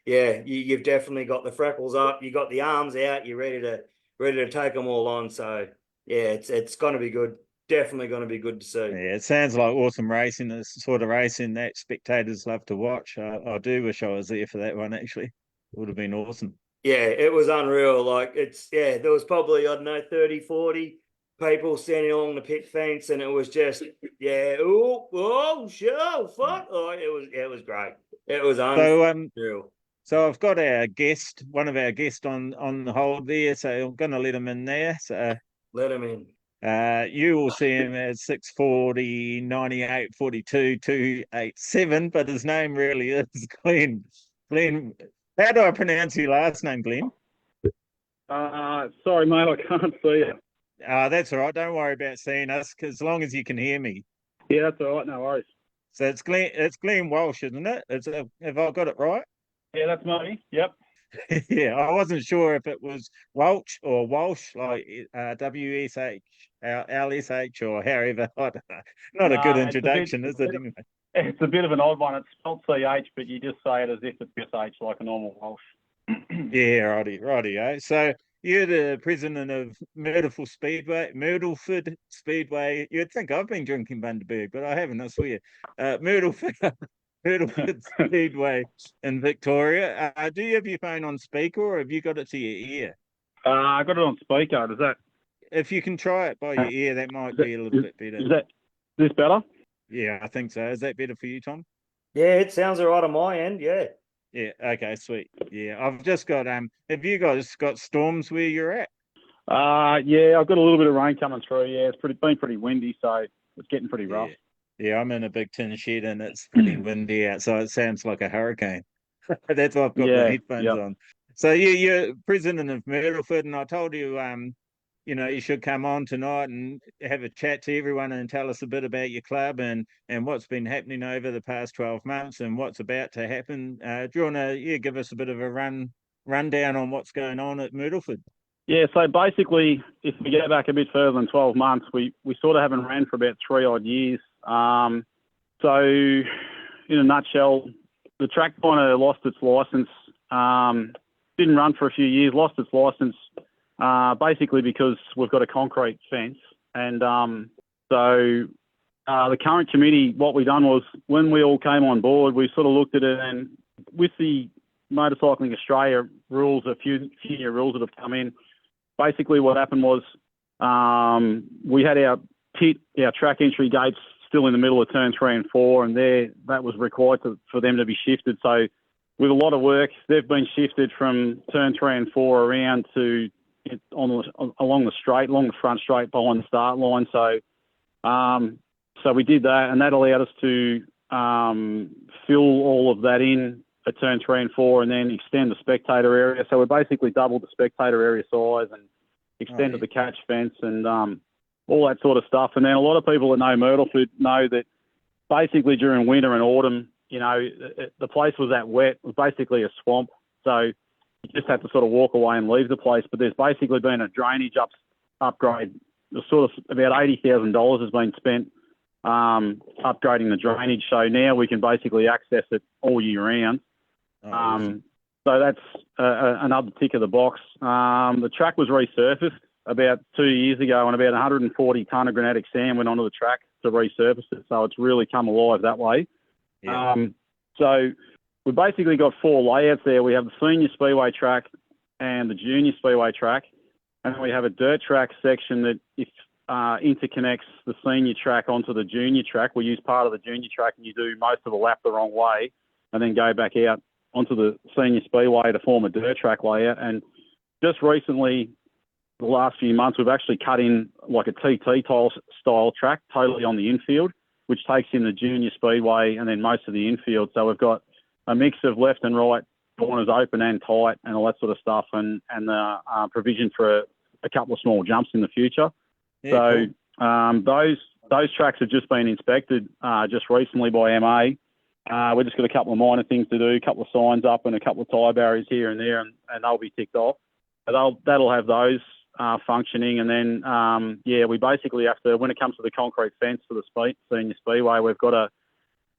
yeah, you've definitely got the freckles up, you got the arms out, you're ready to take them all on. So yeah, it's gonna be good. Definitely going to be good to see. Yeah, it sounds like awesome racing. The sort of racing that spectators love to watch. I do wish I was there for that one, actually. It would have been awesome. Yeah, it was unreal. Like, there was probably, I don't know, 30, 40 people standing along the pit fence, and it was just, yeah, sure, fuck. Oh, it was great. It was unreal. So I've got one of our guests on the hold there, so I'm going to let him in there. So let him in. You will see him as 640, 98, 42, 287, but his name really is Glenn. Glenn, how do I pronounce your last name, Glenn? Sorry, mate, I can't see it. That's all right. Don't worry about seeing us, as long as you can hear me. Yeah, that's all right. No worries. So it's Glenn Walsh, isn't it? Have I got it right? Yeah, that's me. Yep. Yeah, I wasn't sure if it was Welch or Walsh, like WSH, LSH, or however. I don't know. Not a good introduction, is it? Anyway. It's a bit of an odd one. It's spelled CH, but you just say it as if it's SH, like a normal Welsh. Yeah, righty. So you're the president of Myrtleford Speedway. You'd think I've been drinking Bundaberg, but I haven't, I swear. Myrtleford Speedway in Victoria. Do you have your phone on speaker, or have you got it to your ear? I got it on speaker. Does that? If you can try it by your ear, that might be a little bit better. Is this better? Yeah, I think so. Is that better for you, Tom? Yeah, it sounds all right on my end. Yeah. Yeah. Okay. Sweet. Yeah, I've just got. Have you guys got storms where you're at? Yeah, I've got a little bit of rain coming through. Yeah, it's been pretty windy, so it's getting pretty rough. Yeah, I'm in a big tin shed and it's pretty windy outside. It sounds like a hurricane. That's why I've got my headphones on. So you're president of Myrtleford, and I told you, you should come on tonight and have a chat to everyone and tell us a bit about your club and what's been happening over the past 12 months and what's about to happen. Do you want to give us a bit of a rundown on what's going on at Myrtleford? Yeah, so basically, if we go back a bit further than 12 months, we sort of haven't ran for about 3 odd years. So in a nutshell, the track kind of lost its license, didn't run for a few years, lost its license, basically because we've got a concrete fence. And the current committee, what we done was, when we all came on board, we sort of looked at it, and with the Motorcycling Australia rules, a few new rules that have come in, basically what happened was we had our track entry gates still in the middle of turn 3 and 4, and that was required for them to be shifted. So with a lot of work, they've been shifted from turn 3 and 4 around to along the front straight behind the start line. So we did that, and that allowed us to fill all of that in at turn 3 and 4, and then extend the spectator area. So we basically doubled the spectator area size and extended the catch fence and all that sort of stuff. And then a lot of people that know Myrtleford know that basically during winter and autumn, the place was that wet. It was basically a swamp. So you just had to sort of walk away and leave the place. But there's basically been a drainage upgrade. Sort of about $80,000 has been spent upgrading the drainage. So now we can basically access it all year round. So that's another tick of the box. The track was resurfaced about 2 years ago, and about 140 tonne of granitic sand went onto the track to resurface it. So it's really come alive that way. Yeah. So we basically got 4 layouts there. We have the senior speedway track and the junior speedway track, and we have a dirt track section that interconnects the senior track onto the junior track. We use part of the junior track, and you do most of the lap the wrong way and then go back out onto the senior speedway to form a dirt track layout. And just recently, the last few months, we've actually cut in like a TT style track totally on the infield, which takes in the junior speedway and then most of the infield. So we've got a mix of left and right corners, open and tight, and all that sort of stuff, and the provision for a couple of small jumps in the future. Yeah, so cool. Those tracks have just been inspected just recently by MA. We've just got a couple of minor things to do, a couple of signs up and a couple of tyre barriers here and there, and they'll be ticked off. That'll have those functioning. And then, we basically have to, when it comes to the concrete fence for the senior speedway, we've got to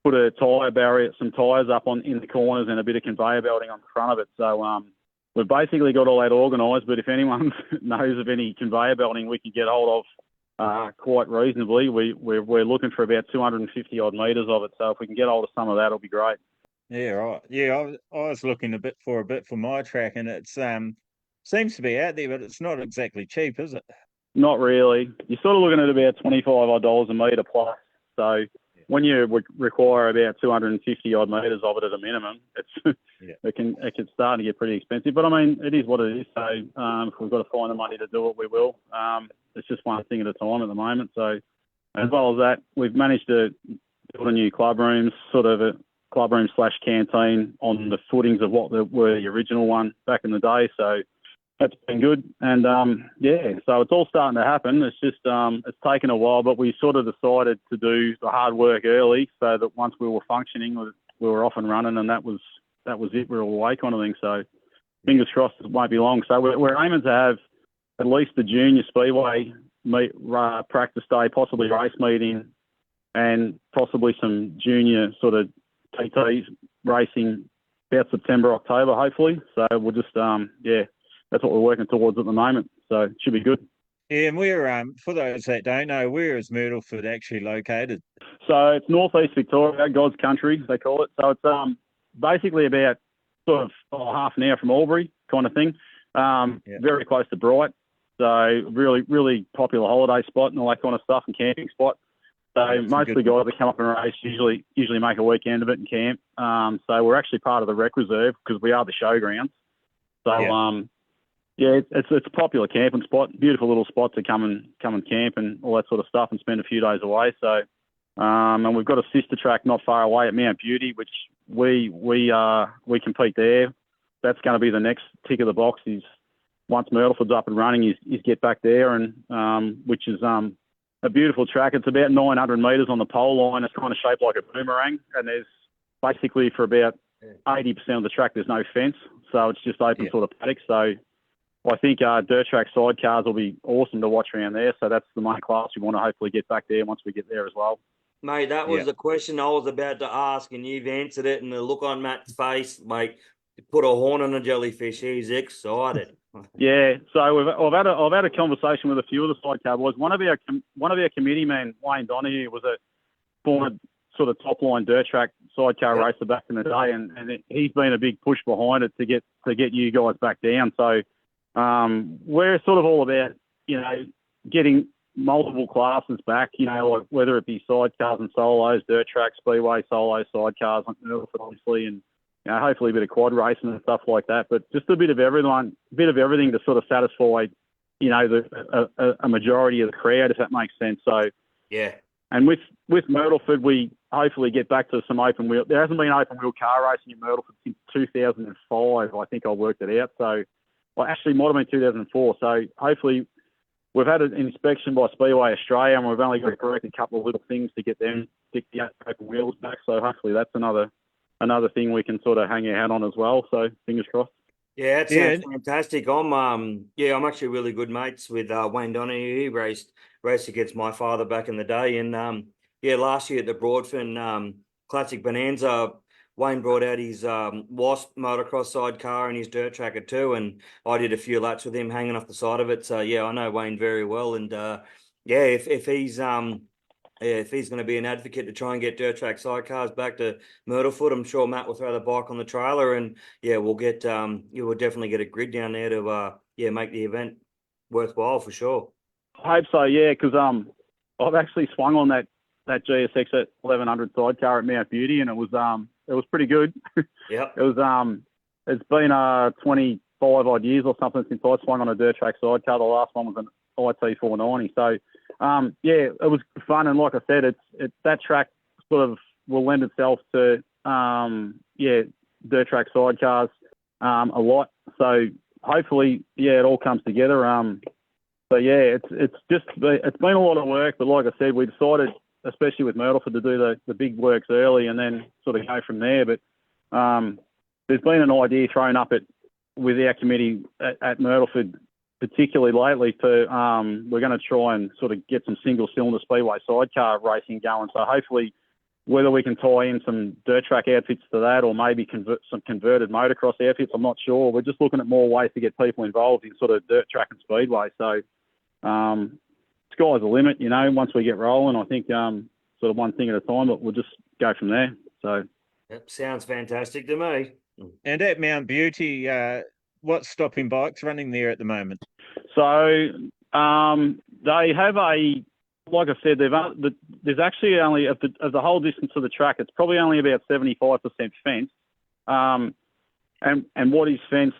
put a tyre barrier, some tyres up in the corners and a bit of conveyor belting on the front of it. So we've basically got all that organised, but if anyone knows of any conveyor belting we could get hold of quite reasonably, we're looking for about 250 odd metres of it. So if we can get hold of some of that, it'll be great. Yeah, right. Yeah, I was looking a bit for my track, and it's seems to be out there, but it's not exactly cheap, is it? Not really. You're sort of looking at about $25 odd a metre plus. So when you require about 250 odd metres of it at a minimum, it's it can start to get pretty expensive. But I mean, it is what it is. So if we've got to find the money to do it, we will. It's just one thing at a time at the moment. So as well as that, we've managed to build a new club room, sort of a club room / canteen on the footings of what were the original one back in the day. So that's been good. And so it's all starting to happen. It's just it's taken a while, but we sort of decided to do the hard work early so that once we were functioning, we were off and running, and that was it. We were away kind of thing. So fingers crossed it won't be long. So we're aiming to have at least the junior speedway practice day, possibly race meeting, and possibly some junior sort of TTs racing about September, October, hopefully. So we'll just that's what we're working towards at the moment. So it should be good. Yeah, and we're for those that don't know, where is Myrtleford actually located? So it's northeast Victoria, God's country, they call it. So it's basically about sort of half an hour from Albury kind of thing. Very close to Bright. So really, really popular holiday spot and all that kind of stuff, and camping spot. So most of the guys that come up and race usually make a weekend of it and camp. So we're actually part of the rec reserve because we are the showgrounds. So it's a popular camping spot, beautiful little spot to come and camp and all that sort of stuff and spend a few days away. So and we've got a sister track not far away at Mount Beauty, which we compete there. That's going to be the next tick of the box. Is once Myrtleford's up and running, is get back there, and which is a beautiful track. It's about 900 metres on the pole line. It's kind of shaped like a boomerang, and there's basically for about 80% of the track there's no fence, so it's just open sort of paddock. So I think dirt track sidecars will be awesome to watch around there. So that's the main class we want to hopefully get back there once we get there as well. Mate, that was the question I was about to ask, and you've answered it. And the look on Matt's face, mate, put a horn on a jellyfish. He's excited. Yeah, so I've had a conversation with a few of the sidecar boys. One of our committee men, Wayne Donoghue, was a former sort of top line dirt track sidecar racer back in the day, and he's been a big push behind it to get you guys back down. So we're sort of all about getting multiple classes back. Like whether it be sidecars and solos, dirt track, speedway, solo, sidecars, obviously, and hopefully a bit of quad racing and stuff like that, but just a bit of everything to sort of satisfy, a majority of the crowd, if that makes sense. So and with Myrtleford, we hopefully get back to some open wheel. There hasn't been open wheel car racing in Myrtleford since 2005. I think I worked it out. So, well, actually, might have been 2004. So hopefully, we've had an inspection by Speedway Australia, and we've only got to correct a couple of little things to get them stick the open wheels back. So hopefully, that's another thing we can sort of hang our hat on as well. So fingers crossed. Yeah, that sounds fantastic. I'm actually really good mates with Wayne Donoghue. He raced against my father back in the day, and last year at the Broadfin Classic Bonanza, Wayne brought out his Wasp motocross sidecar and his dirt tracker too, and I did a few laps with him hanging off the side of it. So I know Wayne very well, and if he's going to be an advocate to try and get dirt track sidecars back to Myrtleford, I'm sure Matt will throw the bike on the trailer, and we'll get you will definitely get a grid down there to make the event worthwhile for sure. I hope so, because I've actually swung on that GSX at 1100 sidecar at Mount Beauty, and it was pretty good. Yep. It's been 25 odd years or something since I swung on a dirt track sidecar. The last one was an IT 490. So it was fun, and like I said, that track sort of will lend itself to dirt track sidecars a lot. So hopefully, it all comes together. It's been a lot of work, but like I said, we decided, especially with Myrtleford, to do the big works early and then sort of go from there. But there's been an idea thrown up with our committee at Myrtleford, particularly lately, we're going to try and sort of get some single cylinder speedway sidecar racing going. So hopefully, whether we can tie in some dirt track outfits to that, or maybe convert some converted motocross outfits, I'm not sure. We're just looking at more ways to get people involved in sort of dirt track and speedway. So sky's the limit, once we get rolling. I think sort of one thing at a time, but we'll just go from there. So that sounds fantastic to me. And at Mount Beauty, what's stopping bikes running there at the moment? So they have a like I said, there's actually only of the whole distance of the track, it's probably only about 75% fenced. And what is fenced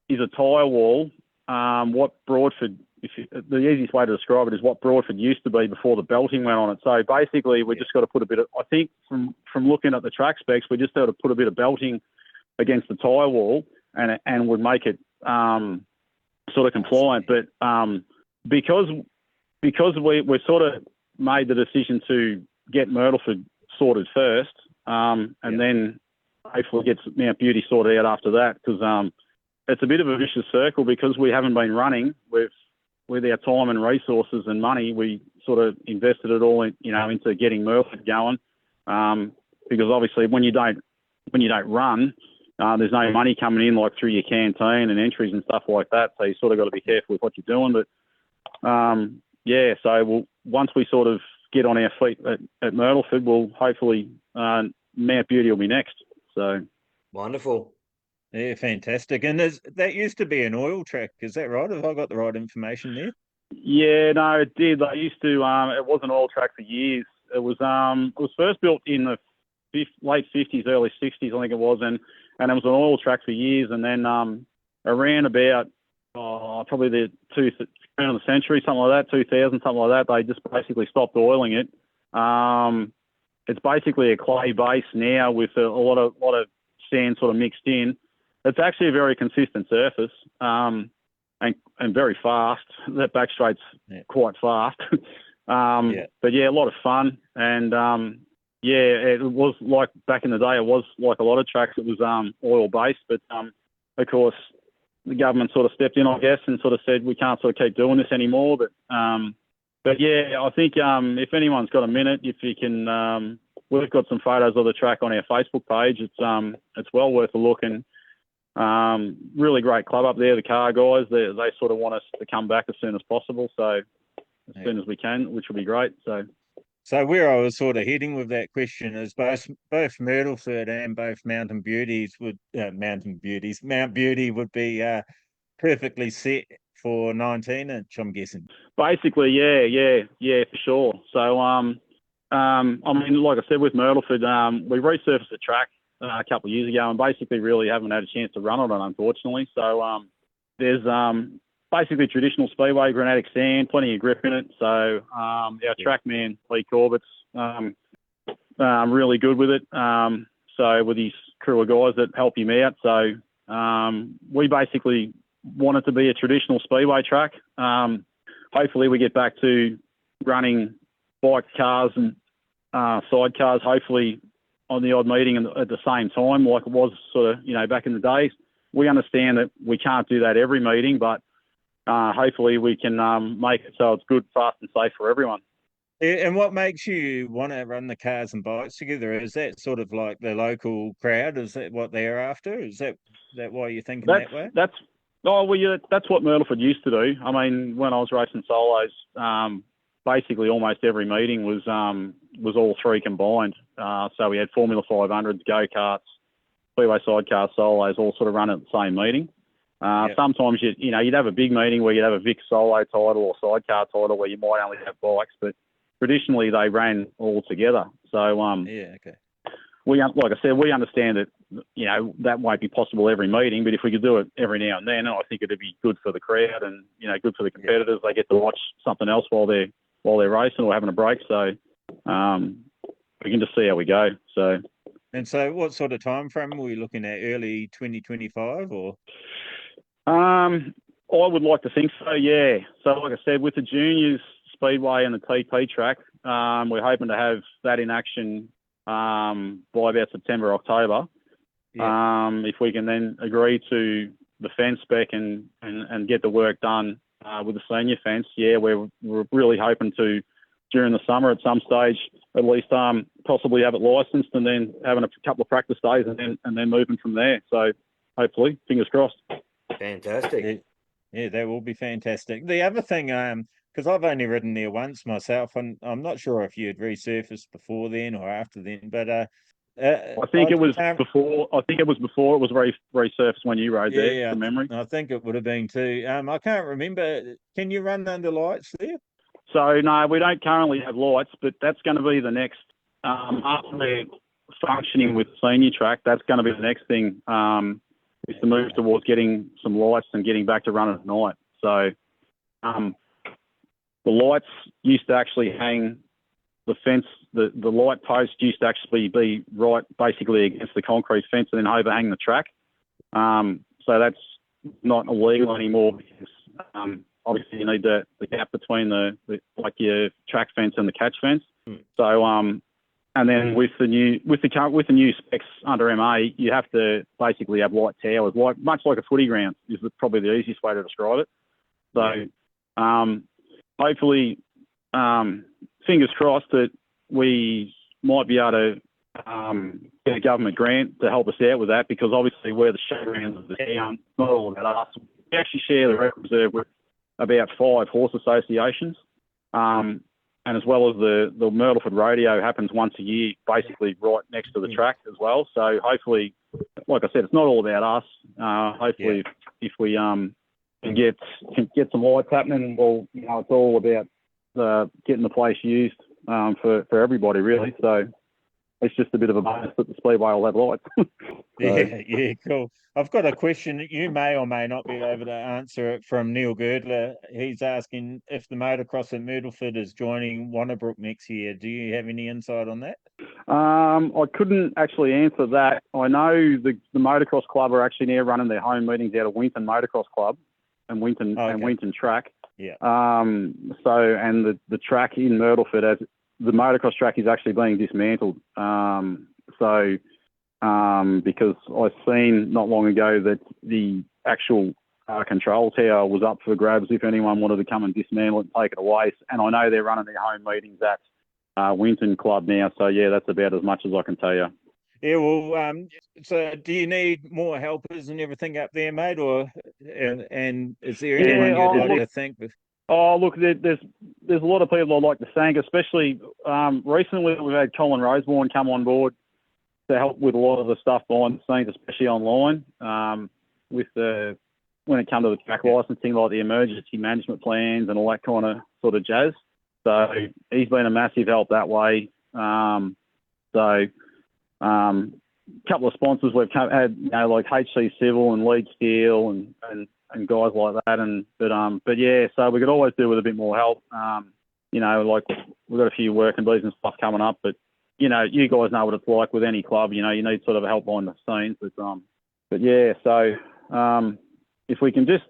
is a tyre wall. What Broadford, the easiest way to describe it is what Broadford used to be before the belting went on it. So basically, we just got to put a bit of, I think from looking at the track specs, we just got to put a bit of belting against the tyre wall and would make it sort of compliant. But because we sort of made the decision to get Myrtleford sorted first, and then hopefully get Mount Beauty sorted out after that, because it's a bit of a vicious circle because we haven't been running with our time and resources and money. We sort of invested it all into getting Myrtleford going, because obviously when you don't run, there's no money coming in like through your canteen and entries and stuff like that. So you sort of got to be careful with what you're doing. But so once we sort of get on our feet at Myrtleford, we'll hopefully Mount Beauty will be next. So Wonderful. Yeah, fantastic. And that used to be an oil track, is that right? Have I got the right information there? Yeah, no, it did. They used to. It was an oil track for years. It was first built in the late 50s, early 60s, I think it was, and it was an oil track for years. And then around about probably the turn of the century, something like that, 2000, something like that, they just basically stopped oiling it. It's basically a clay base now with a lot of sand sort of mixed in. It's actually a very consistent surface, and very fast. That back straight's quite fast. But yeah, a lot of fun. And it was like back in the day, it was like a lot of tracks, it was oil based. But of course, the government sort of stepped in, I guess, and sort of said we can't sort of keep doing this anymore. But yeah, I think if anyone's got a minute, if you can, we've got some photos of the track on our Facebook page. It's well worth a look. And really great club up there, the car guys. They sort of want us to come back as soon as possible, so as soon as we can, which will be great. So where I was sort of heading with that question is both Myrtleford and both Mount Beauty would be perfectly set for 19-inch, I'm guessing. Basically, yeah, for sure. So I mean, like I said, with Myrtleford, we resurfaced the track a couple of years ago, and basically really haven't had a chance to run on it, unfortunately. So there's basically traditional speedway, granitic sand, plenty of grip in it. So our track man, Lee Corbett's really good with it. So with his crew of guys that help him out. So we basically want it to be a traditional speedway track. Hopefully we get back to running bike cars and sidecars, hopefully on the odd meeting at the same time, like it was sort of, back in the days. We understand that we can't do that every meeting, but hopefully we can make it so it's good, fast and safe for everyone. And what makes you want to run the cars and bikes together? Is that sort of like the local crowd? Is that what they're after? Is that why you're thinking that way? That's what Myrtleford used to do. I mean, when I was racing solos, basically almost every meeting was all three combined. So we had Formula 500s, go-karts, speedway sidecars, solos, all sort of run at the same meeting. Sometimes you'd have a big meeting where you'd have a Vic solo title or sidecar title where you might only have bikes, but traditionally they ran all together. So okay. Like I said, we understand that that won't be possible every meeting, but if we could do it every now and then, I think it'd be good for the crowd and good for the competitors. They get to watch something else while they're racing or having a break. So we can just see how we go. And so what sort of time frame were we looking at? Early 2025 or? I would like to think so, yeah. So like I said, with the juniors speedway and the TP track, we're hoping to have that in action by about September, October. If we can then agree to the fence spec and get the work done with the senior fence, we're really hoping to, during the summer at some stage, at least possibly have it licensed and then having a couple of practice days and then moving from there. So hopefully, fingers crossed. Fantastic. Yeah, that will be fantastic. The other thing, because I've only ridden there once myself, and I'm not sure if you had resurfaced before then or after then, but I think it was before. I think it was before it was resurfaced when you rode there. From memory, I think it would have been too. I can't remember. Can you run under lights there? So no, we don't currently have lights, but that's going to be the next. After we're functioning with senior track, that's going to be the next thing. Is to move towards getting some lights and getting back to running at night. So the lights used to actually hang the fence. The light post used to actually be right basically against the concrete fence and then overhang the track. So that's not illegal anymore because obviously you need the gap between the like your track fence and the catch fence. So and then with the new specs under MA, you have to basically have light towers, much like a footy ground is probably the easiest way to describe it. So hopefully, fingers crossed that we might be able to get a government grant to help us out with that, because obviously we're the showgrounds of the town. It's not all about us. We actually share the rec reserve with about 5 horse associations. And as well as the Myrtleford Rodeo happens once a year, basically right next to the track as well. So hopefully, like I said, it's not all about us. Hopefully, if we can get some lights happening, well, it's all about getting the place used for everybody, really. So it's just a bit of a bonus that the Speedway will have lights. Yeah, cool. I've got a question that you may or may not be able to answer it from Neil Girdler. He's asking if the motocross at Myrtleford is joining Wannabrook next year. Do you have any insight on that? I couldn't actually answer that. I know the motocross club are actually now running their home meetings out of Winton Motocross Club and Winton and Winton Track. Yeah. And the track in Myrtleford, as the motocross track is actually being dismantled. Because I've seen not long ago that the actual control tower was up for grabs if anyone wanted to come and dismantle it and take it away. And I know they're running their home meetings at Winton Club now. So, yeah, that's about as much as I can tell you. Yeah, well, so do you need more helpers and everything up there, mate? And is there anyone you'd like to thank? Oh, look, there's a lot of people I'd like to thank, especially recently we've had Colin Roseborn come on board to help with a lot of the stuff behind the scenes, especially online, when it comes to the track licensing, like the emergency management plans and all that kind of sort of jazz. So he's been a massive help that way. Couple of sponsors we've had, like HC Civil and Lead Steel and guys like that. But yeah, so we could always do with a bit more help. Like we've got a few working bees and stuff coming up, but you guys know what it's like with any club. You need sort of help behind the scenes. But yeah, so if we can just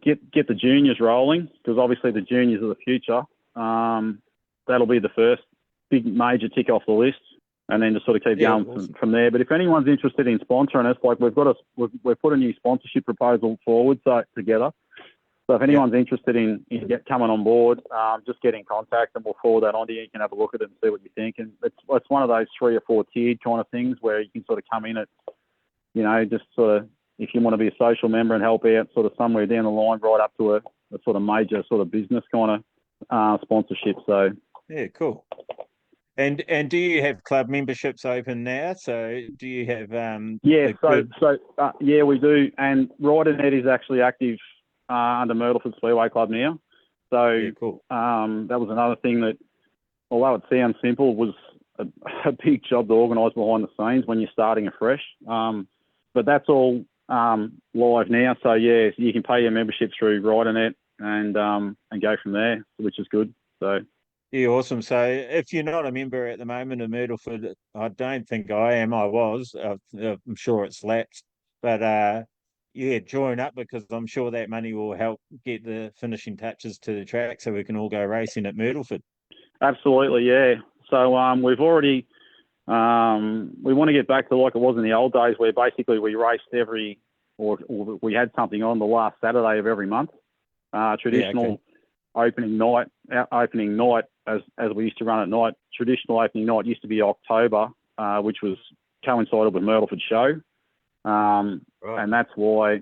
get the juniors rolling, because obviously the juniors are the future. That'll be the first big major tick off the list, and then just sort of keep going from there. But if anyone's interested in sponsoring us, like we've put a new sponsorship proposal forward together. So if anyone's interested in coming on board, just get in contact and we'll forward that on to you. You can have a look at it and see what you think. And it's one of those 3 or 4 tiered kind of things where you can sort of come in at, just sort of, if you want to be a social member and help out sort of somewhere down the line, right up to a sort of major sort of business kind of sponsorship. So yeah, cool. And do you have club memberships open now? So do you have yeah, we do. And RiderNet is actually active under Myrtleford Speedway Club now. So yeah, cool. That was another thing that, although it sounds simple, was a big job to organise behind the scenes when you're starting afresh. But that's all live now. So yeah, you can pay your membership through RiderNet and go from there, which is good. So yeah, awesome. So if you're not a member at the moment of Myrtleford, I don't think I am. I was. I'm sure it's lapsed, but yeah, join up, because I'm sure that money will help get the finishing touches to the track so we can all go racing at Myrtleford. Absolutely, yeah. So we've already we want to get back to like it was in the old days, where basically we raced or we had something on the last Saturday of every month. Traditional opening night, as we used to run at night. Traditional opening night used to be October, which was coincided with Myrtleford Show. Right. And that's why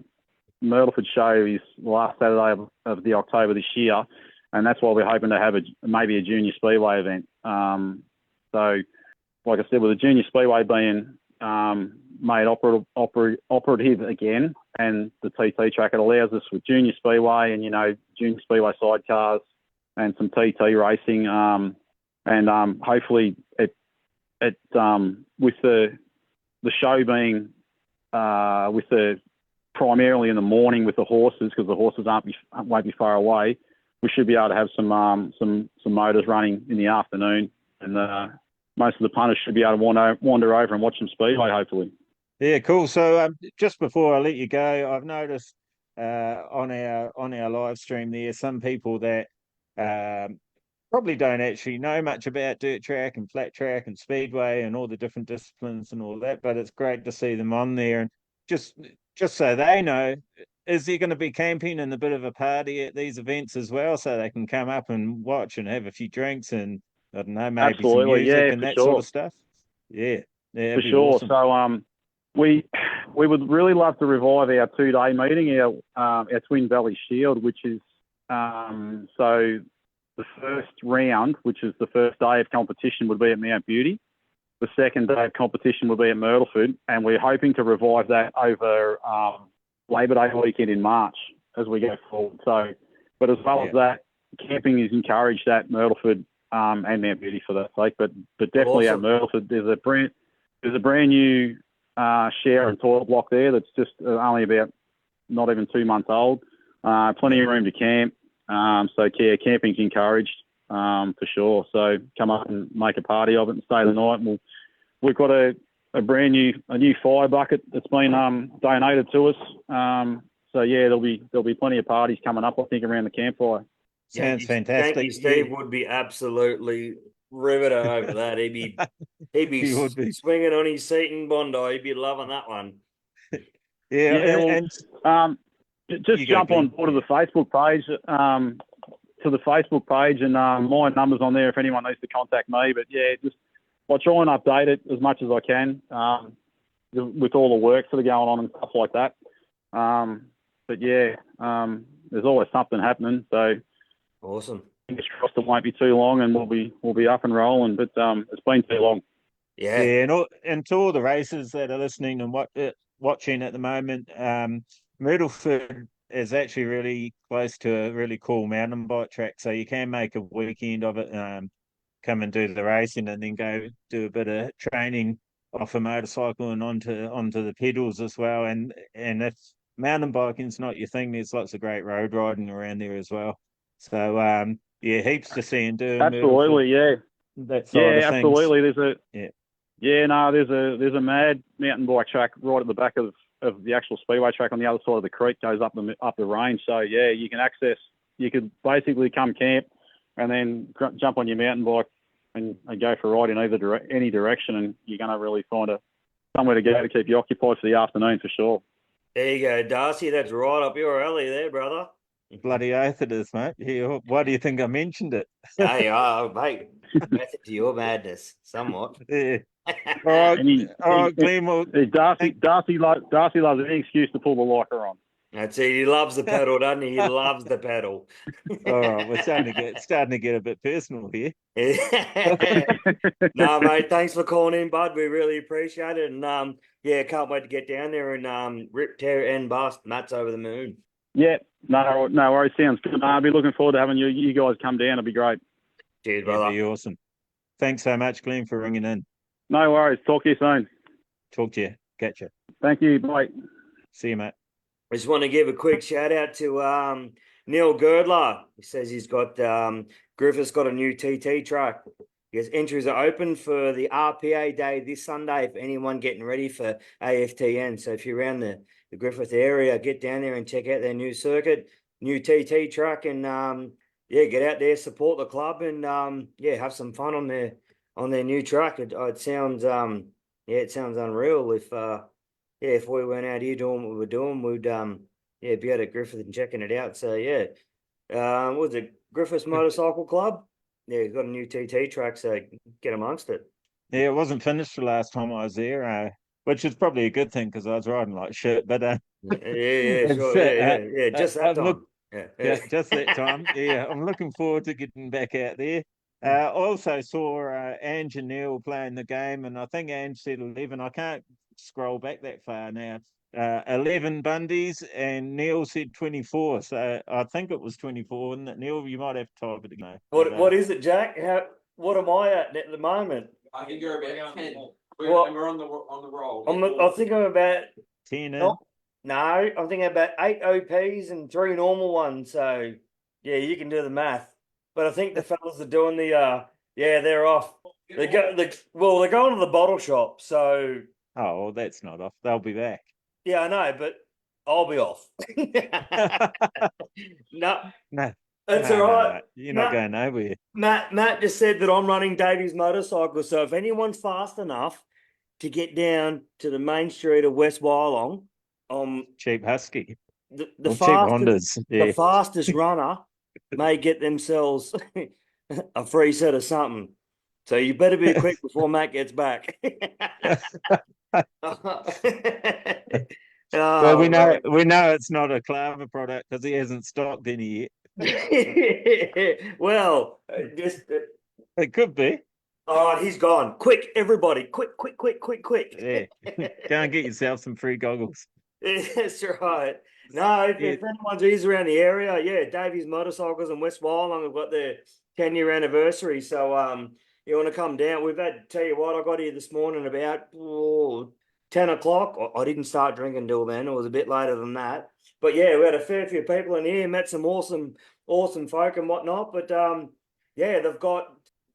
Myrtleford Show is the last Saturday of the October this year, and that's why we're hoping to have maybe a junior speedway event. So, like I said, with the junior speedway being made operative again, and the TT track, it allows us with junior speedway and junior speedway sidecars and some TT racing. And hopefully it with the show being with the primarily in the morning with the horses, because the horses won't be far away. We should be able to have some motors running in the afternoon, and most of the punters should be able to wander over and watch some speedway, hopefully. Yeah, cool. So just before I let you go, I've noticed on our live stream there some people that probably don't actually know much about dirt track and flat track and speedway and all the different disciplines and all that, but it's great to see them on there. And just so they know, is there going to be camping and a bit of a party at these events as well, so they can come up and watch and have a few drinks and, I don't know, maybe Absolutely, some music yeah, and for that sure. sort of stuff? Yeah, For sure. Awesome. So we would really love to revive our 2-day meeting, our Twin Valley Shield, which is so the first round, which is the first day of competition, would be at Mount Beauty. The second day of competition will be at Myrtleford, and we're hoping to revive that over Labor Day weekend in March as we go forward. So, but as well as that, camping is encouraged at Myrtleford and Mount Beauty for that sake. But definitely Awesome. at Myrtleford, there's a brand new shower and toilet block there that's just only about not even 2 months old. Plenty of room to camp. So yeah, camping's encouraged for sure. So come up and make a party of it and stay the night. And we've got a brand new fire bucket that's been donated to us. So yeah, there'll be plenty of parties coming up, I think, around the campfire. Sounds fantastic. Yankee Steve would be absolutely riveted over that. He'd be He would be. swinging on his seat in Bondi. He'd be loving that one. Yeah, well, just You go, jump on Glenn. board to the Facebook page. And my number's on there if anyone needs to contact me. But yeah, I'll try and update it as much as I can with all the work that are going on and stuff like that. But yeah, there's always something happening. So Awesome. fingers crossed it won't be too long, and we'll be up and rolling. But it's been too long. Yeah. And to all the racers that are listening and watching at the moment, Myrtleford is actually really close to a really cool mountain bike track, so you can make a weekend of it. Come and do the racing, and then go do a bit of training off a motorcycle and onto the pedals as well. And if mountain biking's not your thing, there's lots of great road riding around there as well. So yeah, heaps to see and do. Absolutely, yeah. That side of absolutely. things. There's a mad mountain bike track right at the back of the actual speedway track on the other side of the creek, goes up the range. So yeah, you could basically come camp and then jump on your mountain bike and go for a ride in any direction, and you're going to really find somewhere to go to keep you occupied for the afternoon for sure. There you go, Darcy. That's right up your alley there, brother. Bloody oath it is, mate. Yeah, why do you think I mentioned it? Hey, mate, method to your madness, somewhat. Yeah. All right, Glenn. Well, Darcy loves any excuse to pull the liker on. That's it. He loves the pedal, doesn't he? He loves the pedal. all right, we're starting to get a bit personal here. No, mate, thanks for calling in, bud. We really appreciate it. And yeah, can't wait to get down there and rip, tear, and bust. Matt's over the moon. Yeah, no worries. Sounds good. I'll be looking forward to having you guys come down. It'll be great. Cheers, brother. That'd be awesome. Thanks so much, Glenn, for ringing in. No worries. Talk to you soon. Talk to you. Catch you. Thank you. Bye. See you, mate. I just want to give a quick shout out to Neil Girdler. He says he's got Griffith's got a new TT truck. He has entries are open for the RPA day this Sunday for anyone getting ready for AFTN. So if you're around the Griffith area, get down there and check out their new circuit, new TT truck, and yeah, get out there, support the club, and yeah, have some fun on their new truck. It sounds it sounds unreal. If we weren't out here doing what we were doing, we'd be out at Griffith and checking it out. So yeah, what was it, Griffith's Motorcycle Club? Yeah, got a new TT track, so get amongst it. Yeah, it wasn't finished the last time I was there, which is probably a good thing because I was riding like shit. But yeah, sure, yeah, just that time. Just that time. Yeah, I'm looking forward to getting back out there. Also saw Ange and Neil playing the game, and I think Ange said 11. I can't scroll back that far now. 11 bundies, and Neil said 24. So I think it was 24, wasn't it? Neil, you might have to type it again. What is it, Jack? What am I at the moment? I think you're about 10. What? And we're on the roll. I think I'm about 10 in. no, I'm thinking about 8 OPs and 3 normal ones. So yeah, you can do the math. But I think the fellas are doing the yeah, they're off. They're going to the bottle shop. So Oh, well, that's not off. They'll be back. yeah, I know, but I'll be off. No, No, that's no, all no, right. no. You're not going nowhere. Matt just said that I'm running Davey's motorcycle. So if anyone's fast enough to get down to the main street of West Wyalong, Cheap Husky. the Or cheap fastest Hondas. Yeah. the fastest runner may get themselves a free set of something. So you better be quick before Matt gets back. Well, we know it's not a Klavr product because he hasn't stocked any yet. Well, just It could be. all right, he's gone. Quick, everybody, quick. Yeah. Go and get yourself some free goggles. That's right. No, if Yeah. anyone's around the area, yeah, Davies Motorcycles in West Wyalong have got their 10-year anniversary. So you want to come down? We've had, tell you what, I got here this morning about 10 o'clock. I didn't start drinking till then. It was a bit later than that. But yeah, we had a fair few people in here, met some awesome folk and whatnot. But yeah, they've got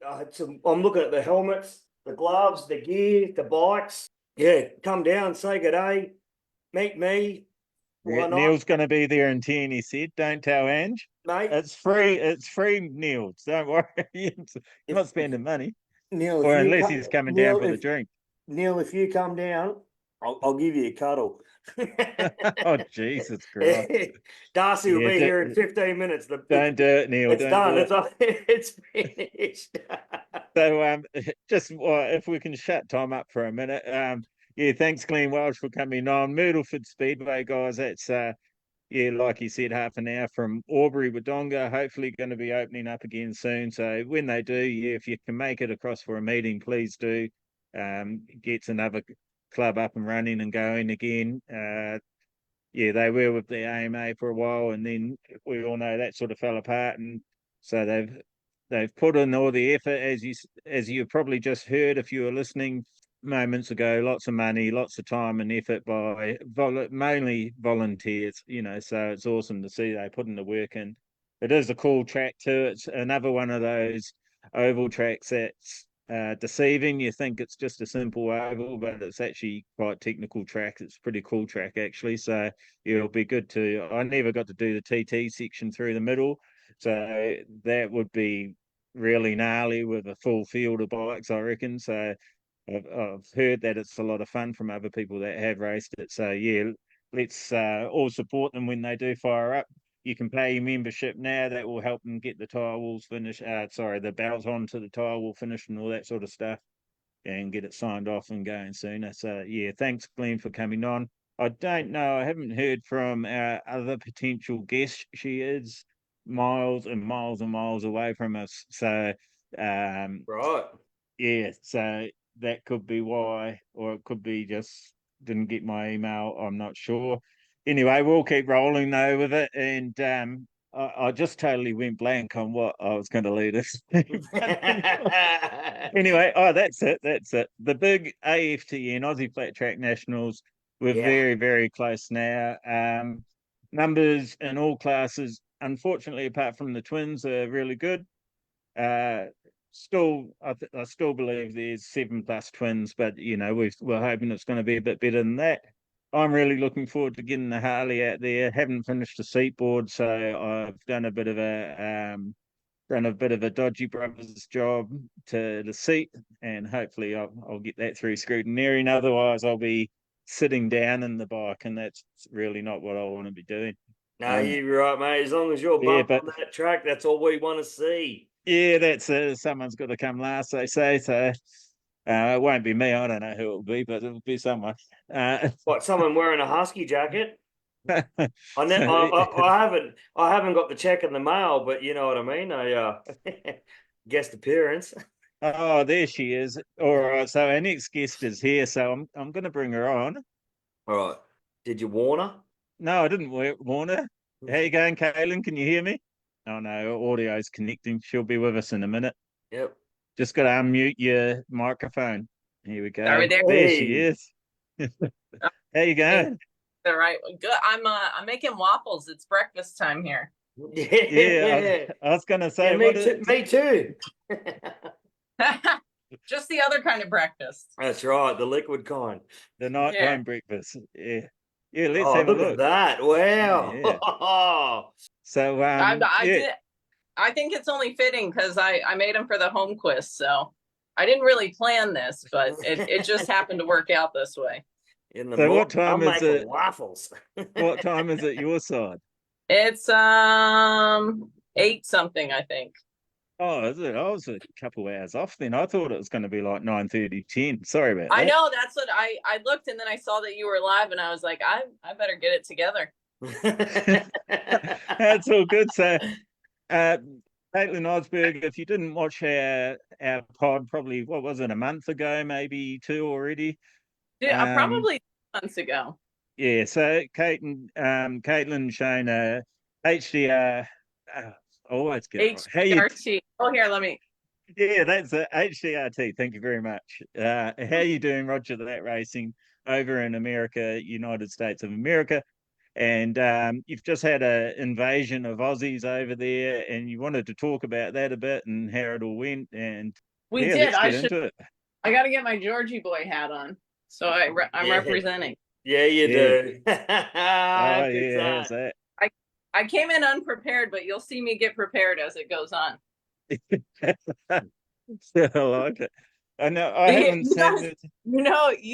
I'm looking at the helmets, the gloves, the gear, the bikes. Yeah, come down, say good day, meet me. Yeah, Why not? Neil's going to be there in 10, he said. Don't tell Ange. Mate, It's free, Neil. Don't worry. You're not spending money. Neil, Or unless he's coming down for the drink. Neil, if you come down, I'll give you a cuddle. Oh, Jesus Christ. Darcy will Yeah, be here in 15 minutes. Don't do it, Neil. It's Don't done. do it. It's finished. So just if we can shut Tom up for a minute. Yeah, thanks Glenn Welsh for coming on. Myrtleford Speedway, guys. That's yeah, like you said, half an hour from Albury Wodonga. Hopefully going to be opening up again soon. So when they do, yeah, if you can make it across for a meeting, please do. Gets another club up and running and going again. Yeah, they were with the AMA for a while, and then we all know that sort of fell apart, and so they've put in all the effort, as you probably just heard if you were listening moments ago. Lots of money, lots of time and effort by mainly volunteers. So it's awesome to see they put in the work in. It is a cool track too. It's another one of those oval tracks that's deceiving. You think it's just a simple oval, but it's actually quite technical track. It's a pretty cool track actually. So it'll be good to. I never got to do the TT section through the middle, so that would be really gnarly with a full field of bikes, I reckon. So I've heard that it's a lot of fun from other people that have raced it. So yeah, let's all support them when they do fire up. You can pay your membership now. That will help them get the tyre walls finished. The belts onto the tyre wall finished and all that sort of stuff, and get it signed off and going sooner. So yeah, thanks Glenn for coming on. I don't know. I haven't heard from our other potential guest. She is miles and miles and miles away from us. So Right. yeah. So that could be why, or it could be just didn't get my email. I'm not sure. Anyway, we'll keep rolling though with it, and I just totally went blank on what I was going to lead us. Anyway, that's it. The big AFTN Aussie Flat Track Nationals. We're very, very close now. Numbers in all classes, unfortunately, apart from the twins, are really good. I still believe there's 7+ twins, but we're hoping it's going to be a bit better than that. I'm really looking forward to getting the Harley out there. Haven't finished the seat board, so I've done a bit of a dodgy brothers job to the seat, and hopefully I'll get that through scrutineering. Otherwise, I'll be sitting down in the bike, and that's really not what I want to be doing. No, you're right, mate. As long as you're bumping on that track, that's all we want to see. Yeah, that's someone's got to come last, they say. So it won't be me. I don't know who it'll be, but it'll be someone. What? Someone wearing a husky jacket? I haven't got the check in the mail, but you know what I mean. I guest appearance. Oh, there she is. All right. So our next guest is here. So I'm going to bring her on. All right. Did you warn her? No, I didn't warn her. How you going, Kaylin? Can you hear me? Oh no, audio's connecting. She'll be with us in a minute. Yep. Just got to unmute your microphone. Here we go. Are we there? There she Hey. is. How you going? All right, good. I'm making waffles. It's breakfast time here. Yeah, I was gonna say, Yeah, me too. Just the other kind of breakfast. That's right, the liquid kind. the nighttime breakfast. Yeah, yeah. Let's Oh, have a look look. at that! Wow. Yeah. So, I think it's only fitting because I made them for the home quiz, so I didn't really plan this, but it just happened to work out this way. In the So morning, what time I'm is making it? waffles. What time is it your side? It's 8 something, I think. Oh, is it? I was a couple hours off then. I thought it was going to be like 9:30, 10. Sorry about that. I know, that's what I looked, and then I saw that you were live, and I was like, I better get it together. That's all good. So, Caitlin Osberg, if you didn't watch our pod, probably, what was it, a month ago, maybe 2 already? Yeah, probably months ago. Yeah, so Caitlin shown a HDR. I always get it right. HDRT. Oh, here, let me. Yeah, that's a HDRT. Thank you very much. How are you doing, Roger? That racing over in America, United States of America, and you've just had an invasion of Aussies over there, and you wanted to talk about that a bit and how it all went. And We yeah, did. let's get into it. I got to get my Georgie boy hat on, so I'm Yeah. representing. Yeah, you do. Oh Good yeah, how's time. that? I came in unprepared, but you'll see me get prepared as it goes on. Yeah, I like it. I know I haven't seen it. You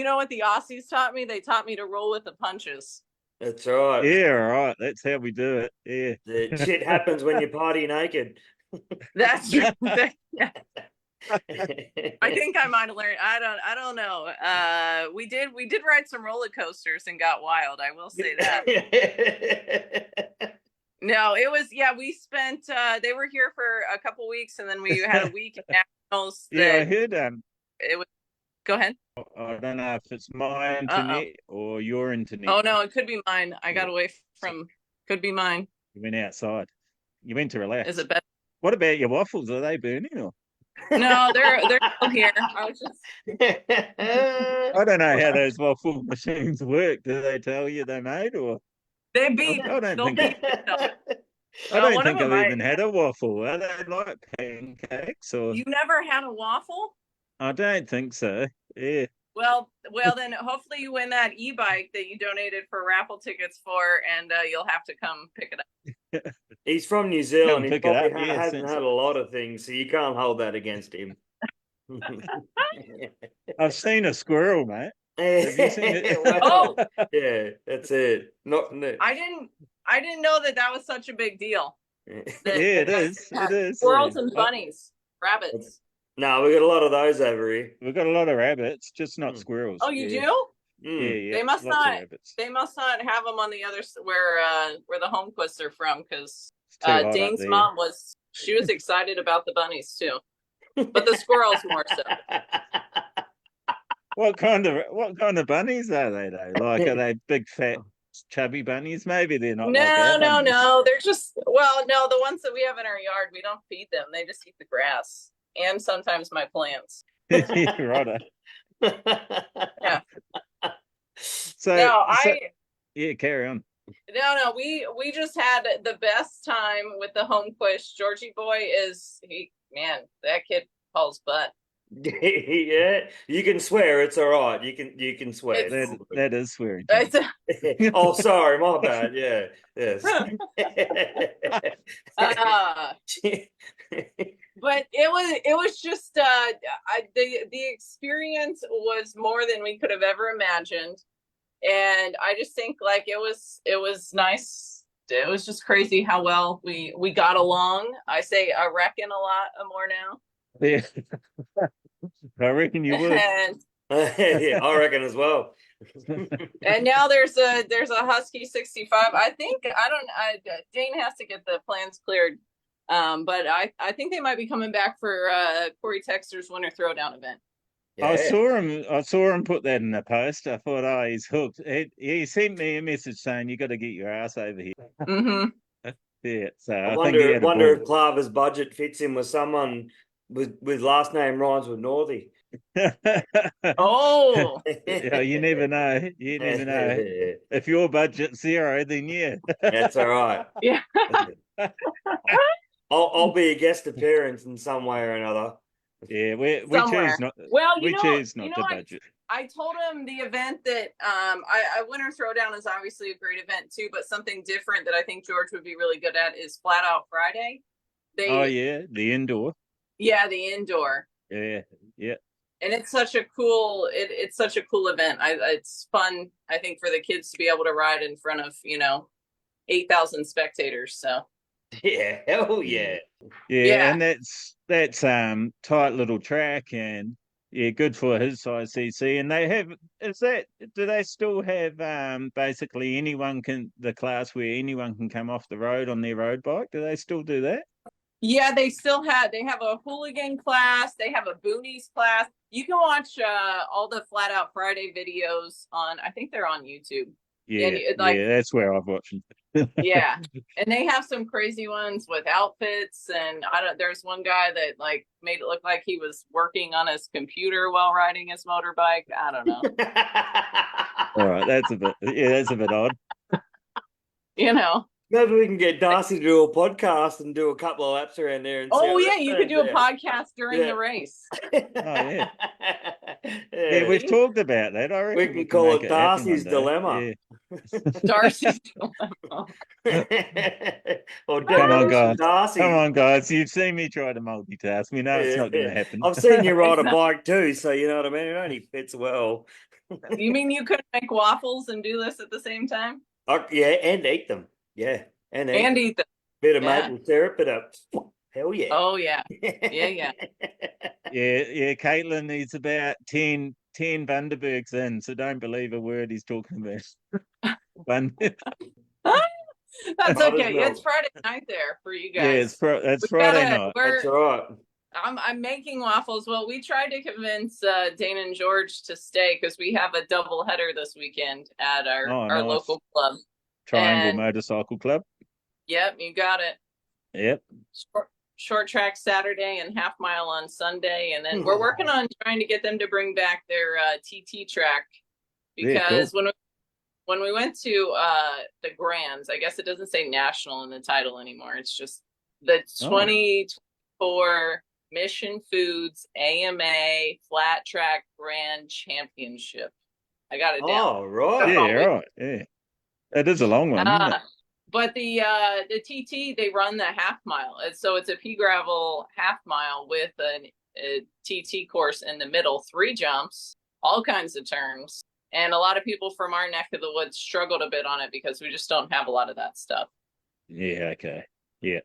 know what the Aussies taught me? They taught me to roll with the punches. That's right. Yeah, right. That's how we do it. Yeah. The shit happens when you party naked. That's true. Yeah. I think I might have learned. I don't know. We did ride some roller coasters and got wild. I will say that. No, it was, yeah, we spent they were here for a couple weeks, and then we had a week at nationals. Yeah, I heard it was. Go ahead. I don't know if it's my internet or your internet. Oh no, it could be mine. I got away from. Could be mine. You went outside. You went to relax. Is it better? What about your waffles? Are they burning or? No, they're still here. I was just. I don't know how those waffle machines work. Do they tell you they made or? They beat. I don't think. No, I don't one think of I've them even had a waffle. Are they like pancakes or? You never had a waffle? I don't think so. Yeah. Well, then hopefully you win that e-bike that you donated for raffle tickets for, and you'll have to come pick it up. He's from New Zealand. He pick it up. probably Yeah, hasn't had a lot of things, so you can't hold that against him. I've seen a squirrel, mate. Have you seen it? Oh, yeah, that's it. Not. I didn't know that was such a big deal. Yeah, it is. It is. Squirrels and bunnies, rabbits. No, we got a lot of those over here. We've got a lot of rabbits, just not squirrels. Oh, you yeah. do? Yeah, yeah. They must lots of not. rabbits. They must not have them on the other where the home quests are from, because It's too hot up Dane's there. mom was excited about the bunnies too, but the squirrels more so. What kind of bunnies are they though? Like, are they big, fat, chubby bunnies? Maybe they're not. No. They're just no. The ones that we have in our yard, we don't feed them. They just eat the grass and sometimes my plants. Yeah, right. Yeah. So, yeah, carry on. No, we just had the best time with the home quiz. Georgie boy that kid calls butt. Yeah, you can swear. It's all right. You can swear. That is swearing. Oh, sorry, my bad. Yeah, yes. But it was just the experience was more than we could have ever imagined, and I just think like it was nice. It was just crazy how well we got along. I say I reckon a lot more now. Yeah, I reckon you would. Yeah, I reckon as well. And now there's a Husky 65. Dane has to get the plans cleared. But I think they might be coming back for Corey Texter's Winter Throwdown event. I Yeah. saw him put that in a post. I thought, oh, he's hooked. He sent me a message saying you got to get your ass over here. Mm-hmm. Yeah, so I I think he had a wonder if ball. Klavr's budget fits in with someone with last name rhymes with Northy. Oh, Yeah, you never know. You never know. If your budget's zero, then yeah. That's all right. yeah. I'll be a guest appearance in some way or another. Yeah, we Somewhere. choose not. Well, we choose not to I budget. I told him the event that I Winter Throwdown is obviously a great event too, but something different that I think George would be really good at is Flat Out Friday. Oh yeah, the indoor. Yeah, the indoor. Yeah, yeah. And it's such a cool it's such a cool event. It's fun, I think, for the kids to be able to ride in front of 8,000 spectators. So Yeah, hell yeah. Yeah, and that's tight little track and yeah, good for his size CC. And they have do they still have basically the class where anyone can come off the road on their road bike? Do they still do that? yeah, they have a hooligan class, they have a boonies class. You can watch all the Flat Out Friday videos I think they're on YouTube. Yeah, yeah, that's where I've watched them. Yeah, and they have some crazy ones with outfits, and there's one guy that like made it look like he was working on his computer while riding his motorbike. I don't know. All right, that's a bit odd. Maybe we can get Darcy to do a podcast and do a couple of laps around there. And oh yeah, you could do a podcast during the race. Oh yeah. Yeah, we've talked about that. I reckon we can call it Darcy's Darcy's Dilemma. Yeah. Darcy's Dilemma. Or Come on, guys. Darcy. Come on, guys. You've seen me try to multitask. We know it's not going to happen. I've seen you ride a bike too, so you know what I mean. It only fits well. You mean you could make waffles and do this at the same time? Yeah, and eat them. Yeah, and eat them. Bit of maple syrup, hell yeah. Oh yeah, yeah. Yeah. Caitlin needs about 10 Bundabergs in, so don't believe a word he's talking about. That's okay. It's Friday night there for you guys. Yeah, it's Friday night. That's all right. I'm making waffles. Well, we tried to convince Dana and George to stay because we have a double header this weekend at our nice. local club. Triangle Motorcycle Club. Yep, you got it. Yep. Short track Saturday and half mile on Sunday, and then we're working on trying to get them to bring back their TT track because when we went to the Grands, I guess it doesn't say national in the title anymore. It's just the 2024 Mission Foods AMA Flat Track Grand Championship. I got it down. Oh, right. Yeah, right. Yeah. It is a long one, isn't it? But the TT, they run the half mile. So it's a pea gravel half mile with a TT course in the middle, 3 jumps, all kinds of turns. And a lot of people from our neck of the woods struggled a bit on it because we just don't have a lot of that stuff. Yeah, okay. Yeah.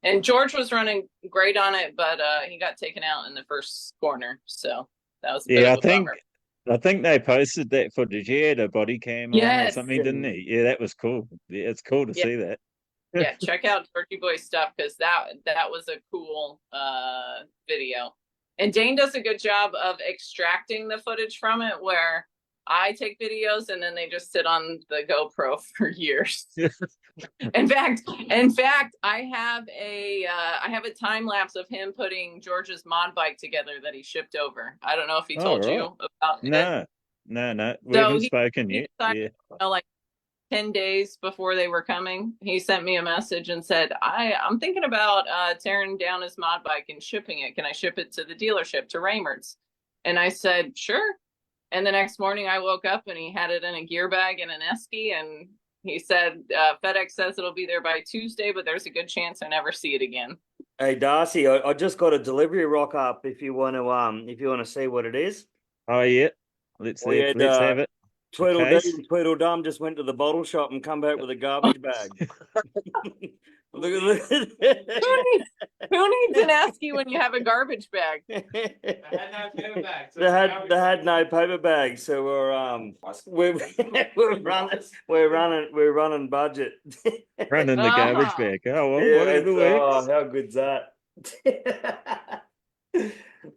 And George was running great on it, but he got taken out in the first corner. So that was a bit of a bummer. I think they posted that footage. He had a body cam on or something, didn't he? Yeah, that was cool. Yeah, it's cool to see that. Yeah, check out Georgie Boy's stuff because that was a cool video. And Dane does a good job of extracting the footage from it, where I take videos and then they just sit on the GoPro for years. In fact, I have a time lapse of him putting George's mod bike together that he shipped over. I don't know if he told you about it. No. We haven't spoken yet. Yeah. Like 10 days before they were coming, he sent me a message and said, I'm thinking about tearing down his mod bike and shipping it. Can I ship it to the dealership, to Raymond's? And I said, sure. And the next morning I woke up and he had it in a gear bag and an esky, and he said FedEx says it'll be there by Tuesday, but there's a good chance I never see it again. Hey Darcy, I just got a delivery rock up if you want to see what it is. Oh yeah. Let's have it. Tweedledum just went to the bottle shop and come back with a garbage bag. Look. Who needs an esky when you have a garbage bag? I had no paper bag. So they had no paper bags, so we're running budget. Running the garbage bag. Oh well, whatever works. Oh, how good's that?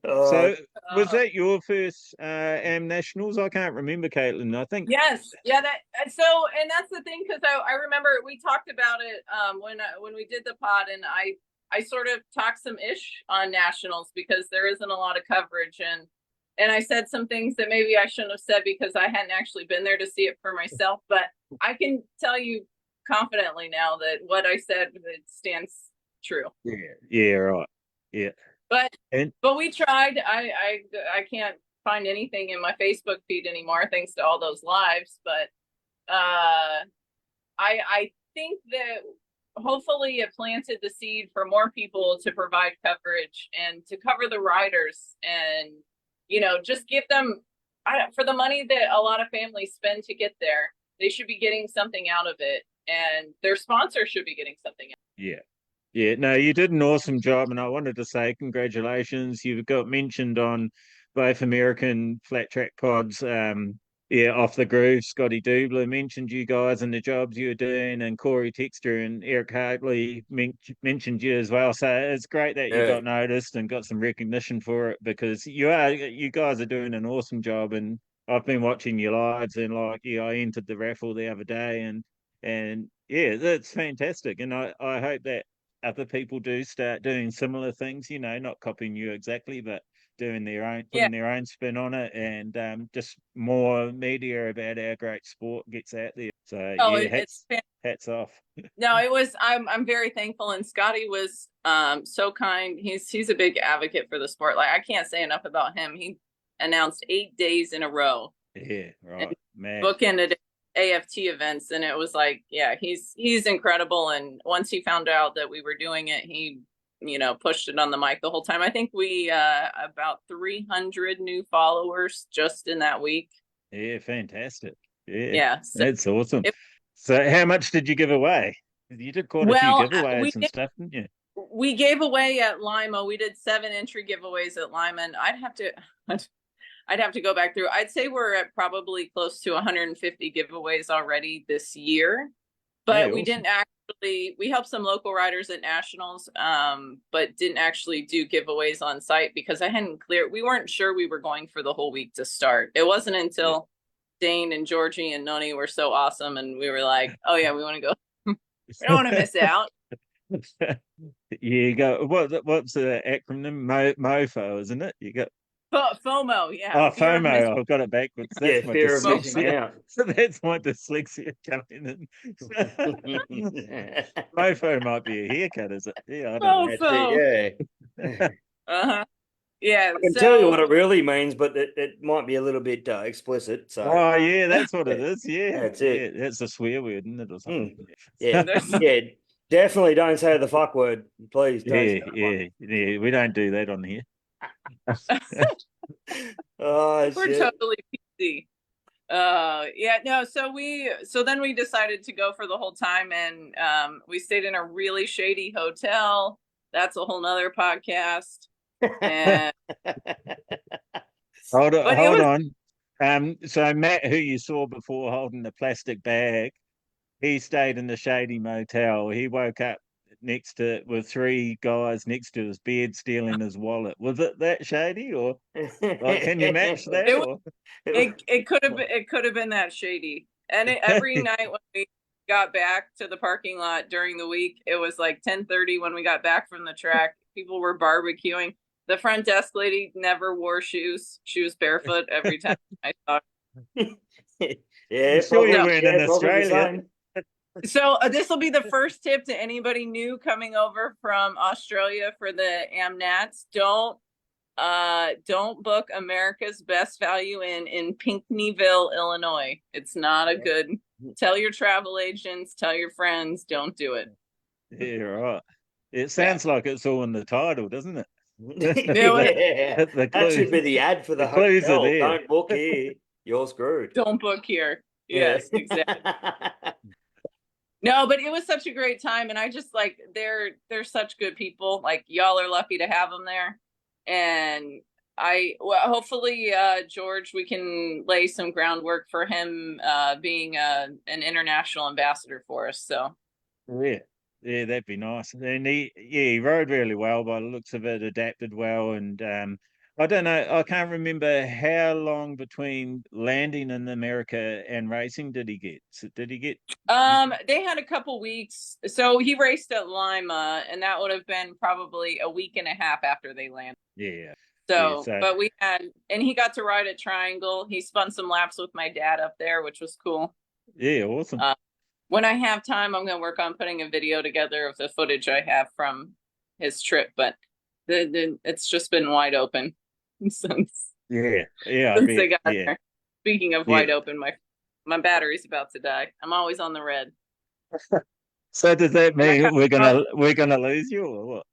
So was Uh, that your first Am Nationals? I can't remember, Caitlin. I think. Yes, yeah, and that's the thing, because I remember we talked about it when we did the pod, and I sort of talked some ish on nationals because there isn't a lot of coverage, and I said some things that maybe I shouldn't have said because I hadn't actually been there to see it for myself, but I can tell you confidently now that what I said, it stands true. Yeah, right. Yeah. But And we tried. I can't find anything in my Facebook feed anymore, thanks to all those lives. But I think that hopefully it planted the seed for more people to provide coverage and to cover the riders, and just give them for the money that a lot of families spend to get there. They should be getting something out of it, and their sponsor should be getting something out. yeah. Yeah, no, you did an awesome job, and I wanted to say congratulations. You've got mentioned on both American flat track pods. Yeah, off the groove. Scotty Dubler mentioned you guys and the jobs you were doing, and Corey Texter and Eric Hartley mentioned you as well. So it's great that you Yeah. got noticed and got some recognition for it, because you guys are doing an awesome job. And I've been watching your lives, and I entered the raffle the other day, and yeah, that's fantastic. And I hope that other people do start doing similar things, not copying you exactly, but doing their own, Yeah. putting their own spin on it, and just more media about our great sport gets out there. So hats off. No, I'm very thankful, and Scotty was so kind. He's a big advocate for the sport. Like, I can't say enough about him. He announced 8 days in a row. Yeah, right. Man. Bookended AFT events, and it was like, yeah, he's incredible. And once he found out that we were doing it, he pushed it on the mic the whole time. I think we about 300 new followers just in that week. Yeah, fantastic. Yeah, Yeah, so that's awesome. So how much did you give away? You did quite a few giveaways and stuff, didn't you? We gave away at Lima. We did 7 entry giveaways at Lima, and I'd have to go back through. I'd say we're at probably close to 150 giveaways already this year. But Yeah, we awesome. didn't actually, we helped some local riders at nationals, but didn't actually do giveaways on site because we weren't sure we were going for the whole week to start. It wasn't until Dane and Georgie and Noni were so awesome, and we were like, oh yeah, we want to go. We don't want to miss out. You go. What's the acronym? MOFO, isn't it? You got FOMO, yeah. fear FOMO. I've got it backwards. That's my fear of missing dyslexia. out. So that's my dyslexia coming in. MOFO might be a haircut, is it? Yeah, I don't know. Yeah. Uh-huh. Yeah. I can tell you what it really means, but it might be a little bit explicit. So. Oh yeah, that's what it is. Yeah, That's it. Yeah, that's a swear word, isn't it, or something? Yeah, yeah. Definitely don't say the fuck word, please. Don't say the fuck. Yeah. We don't do that on here. Oh, we're shit. totally PC. Yeah, no, so then we decided to go for the whole time, and we stayed in a really shady hotel. That's a whole nother podcast. And hold on. So Matt, who you saw before holding the plastic bag, he stayed in the shady motel. He woke up with 3 guys next to his bed stealing his wallet. Was it that shady, or can you match that? It could have been that shady. And every night when we got back to the parking lot during the week, it was like 10:30 when we got back from the track. People were barbecuing. The front desk lady never wore shoes. She was barefoot every time I saw her. Yeah, sure you weren't in Australia. So this will be the first tip to anybody new coming over from Australia for the AmNats. Don't book America's Best Value in Pinckneyville, Illinois. It's not a good. Tell your travel agents, tell your friends, don't do it. Yeah, right. It sounds like it's all in the title, doesn't it? Yeah. That should be the ad for the hotel. Don't book here. You're screwed. Don't book here. Yes, exactly. No, but it was such a great time, and I just they're such good people. Like, y'all are lucky to have them there, and hopefully George, we can lay some groundwork for him being an international ambassador for us. So yeah, that'd be nice. And he rode really well by the looks of it, adapted well, and I don't know. I can't remember how long between landing in America and racing did he get? So did he get? They had a couple weeks. So he raced at Lima, and that would have been probably a week and a half after they landed. Yeah. So, so but we had, and he got to ride at Triangle. He spun some laps with my dad up there, which was cool. yeah, awesome. When I have time, I'm going to work on putting a video together of the footage I have from his trip, but it's just been wide open since yeah, I since bet. they got Yeah. there. Speaking of wide open, my battery's about to die. I'm always on the red. So does that mean got- we're gonna lose you or what?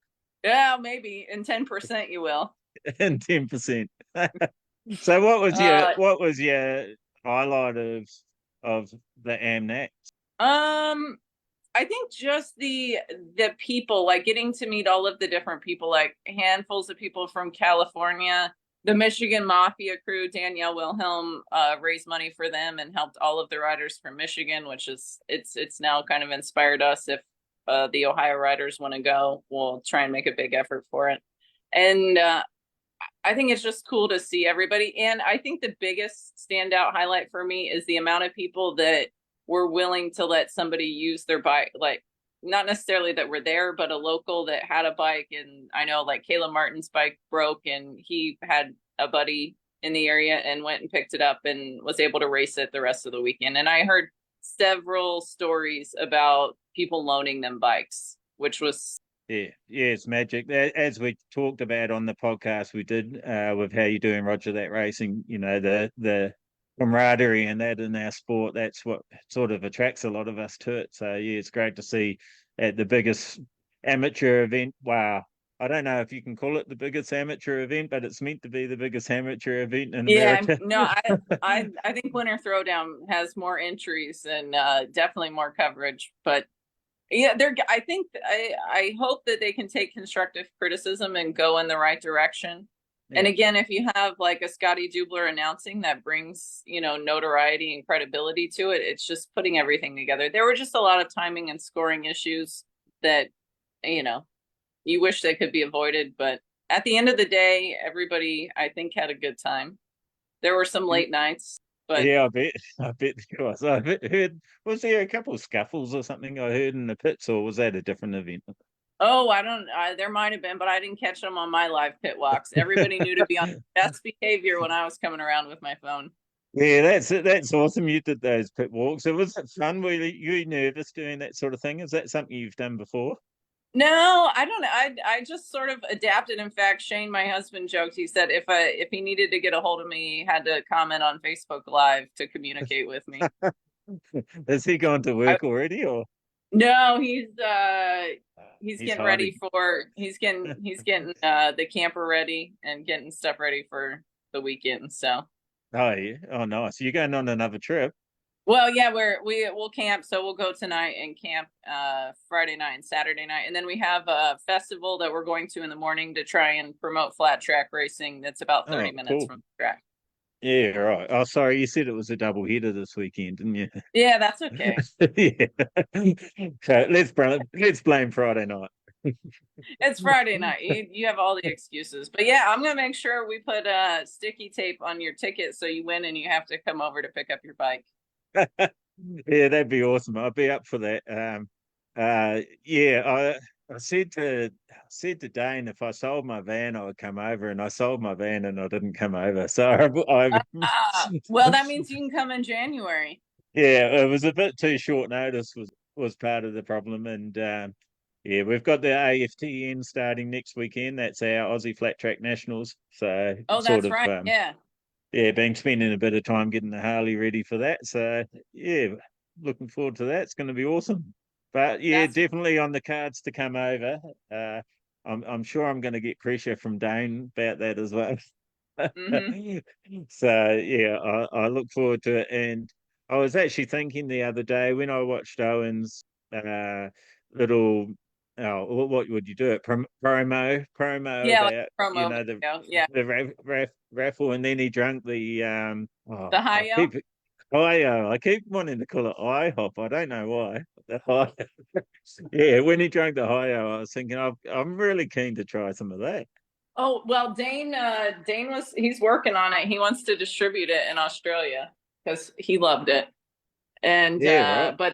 Yeah, maybe in 10% you will. In 10%. So what was your highlight of the AmNat? I think just the people, like getting to meet all of the different people, like handfuls of people from California, the Michigan Mafia crew. Danielle Wilhelm raised money for them and helped all of the riders from Michigan, which is it's now kind of inspired us. If the Ohio riders want to go, we'll try and make a big effort for it. And I think it's just cool to see everybody. And I think the biggest standout highlight for me is the amount of people that were willing to let somebody use their bike, like not necessarily that were there, but a local that had a bike. And I know like Caleb Martin's bike broke and he had a buddy in the area and went and picked it up and was able to race it the rest of the weekend. And I heard several stories about people loaning them bikes, which was Yeah, it's magic. As we talked about on the podcast we did with How You Doing, Roger, that racing, the camaraderie and that in our sport, that's what sort of attracts a lot of us to it. So yeah, it's great to see at the biggest amateur event. Wow. I don't know if you can call it the biggest amateur event, but it's meant to be the biggest amateur event in America. No, I think Winter Throwdown has more entries and definitely more coverage, but yeah, I hope that they can take constructive criticism and go in the right direction. Yeah. And again, if you have like a Scotty Dubler announcing, that brings, notoriety and credibility to it. It's just putting everything together. There were just a lot of timing and scoring issues that, you wish they could be avoided. But at the end of the day, everybody, I think, had a good time. There were some late nights. But yeah, I bet there was. I heard, was there a couple of scuffles or something I heard in the pits, or was that a different event? Oh, there might have been, but I didn't catch them on my live pit walks. Everybody knew to be on best behavior when I was coming around with my phone. Yeah, that's awesome. You did those pit walks. So was it fun? Were you nervous doing that sort of thing? Is that something you've done before? No, I don't know. I just sort of adapted. In fact, Shane, my husband, joked. He said if he needed to get a hold of me, he had to comment on Facebook Live to communicate with me. Has he gone to work already, or? No, he's getting ready hiding. he's getting the camper ready and getting stuff ready for the weekend. So. Oh yeah. Oh nice. You're going on another trip. Well, yeah, we'll camp. So we'll go tonight and camp Friday night and Saturday night. And then we have a festival that we're going to in the morning to try and promote flat track racing. That's about 30 minutes from the track. Yeah, right. Oh, sorry, you said it was a double header this weekend, didn't you? Yeah, that's okay. Yeah. So let's blame Friday night. It's Friday night. You have all the excuses. But yeah, I'm gonna make sure we put sticky tape on your ticket so you win and you have to come over to pick up your bike. Yeah, that'd be awesome. I'd be up for that. Yeah, I said to Dane if I sold my van, I would come over, and I sold my van and I didn't come over. So well, that means you can come in January. Yeah, it was a bit too short notice was part of the problem, and yeah, we've got the AFTN starting next weekend. That's our Aussie Flat Track Nationals. So that's right. Yeah, been spending a bit of time getting the Harley ready for that. So yeah, looking forward to that. It's going to be awesome. But yeah, definitely on the cards to come over. I'm sure I'm going to get pressure from Dane about that as well. Mm-hmm. So yeah, I look forward to it. And I was actually thinking the other day when I watched Owen's little. Oh, what would you do? It promo Yeah, about like promo, the raffle, and then he drank the the high I keep wanting to call it IHOP. I don't know why. The high, yeah. When he drank the high, I was thinking I'm really keen to try some of that. Oh, well, Dane he's working on it. He wants to distribute it in Australia because he loved it. And Yeah, right. but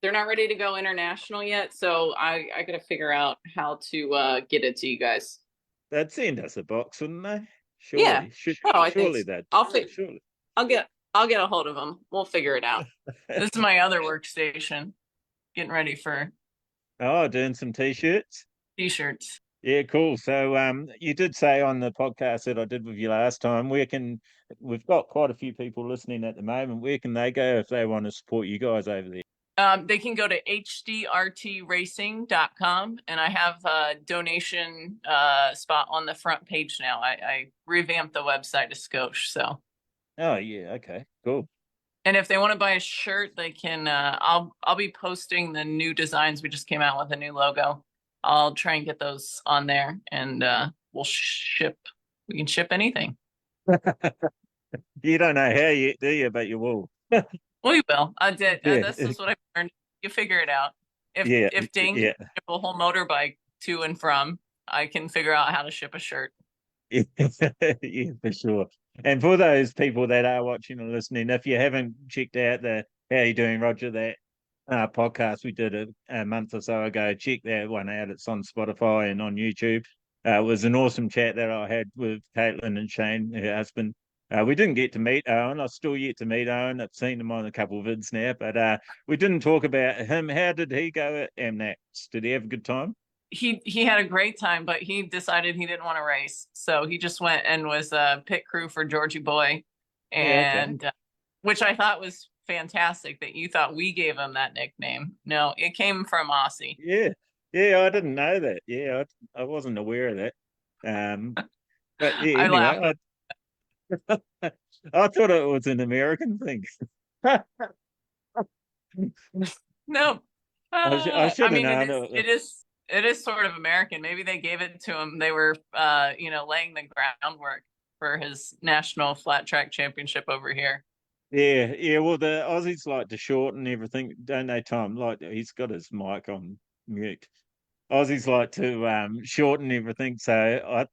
they're not ready to go international yet, so I gotta figure out how to get it to you guys. They'd send us a box, wouldn't they? Yeah. Surely, Oh, I think surely they'd. Surely. I'll get a hold of them. We'll figure it out. This is my other workstation. Getting ready for Oh, doing some t-shirts. t-shirts. Yeah, cool. So, you did say on the podcast that I did with you last time, we've got quite a few people listening at the moment. Where can they go if they want to support you guys over there? They can go to hdrtracing.com, and I have a donation spot on the front page now. I revamped the website to Scotia, so. Oh, yeah. Okay, cool. And if they want to buy a shirt, they can. I'll be posting the new designs. We just came out with a new logo. I'll try and get those on there, and we'll ship. We can ship anything. You don't know how you do you, but you will. We will. I did. Yeah. This is what I learned. You figure it out. Yeah, If Dane yeah. can ship a whole motorbike to and from, I can figure out how to ship a shirt. Yeah, for sure. And for those people that are watching and listening, if you haven't checked out the How You Doing, Roger, that podcast we did a month or so ago, check that one out. It's on Spotify and on YouTube. It was an awesome chat that I had with Caitlin and Shane, her husband. We didn't get to meet Owen. I've still yet to meet Owen. I've seen him on a couple of vids now, but we didn't talk about him. How did he go at AMNAX? Did he have a good time? He had a great time, but he decided he didn't want to race, so he just went and was a pit crew for Georgie Boy, and which I thought was fantastic that you thought we gave him that nickname. No, it came from Aussie. Yeah, I didn't know that. Yeah, I wasn't aware of that. But yeah, I anyway, laughed. I thought it was an American thing. No, I should have known it is sort of American. Maybe they gave it to him. They were, laying the groundwork for his national flat track championship over here. Yeah. Well, the Aussies like to shorten everything, don't they, Tom? Like he's got his mic on mute. Aussies like to shorten everything. But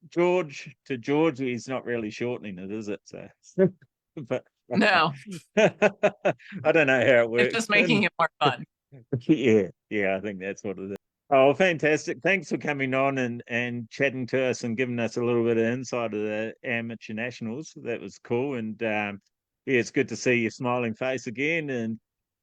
George to George, he's not really shortening it, is it? So, but No, I don't know how it works. it's just making it more fun. Yeah, I think that's what it is. Oh, fantastic. Thanks for coming on and chatting to us and giving us a little bit of insight of the amateur nationals. That was cool. And yeah, it's good to see your smiling face again.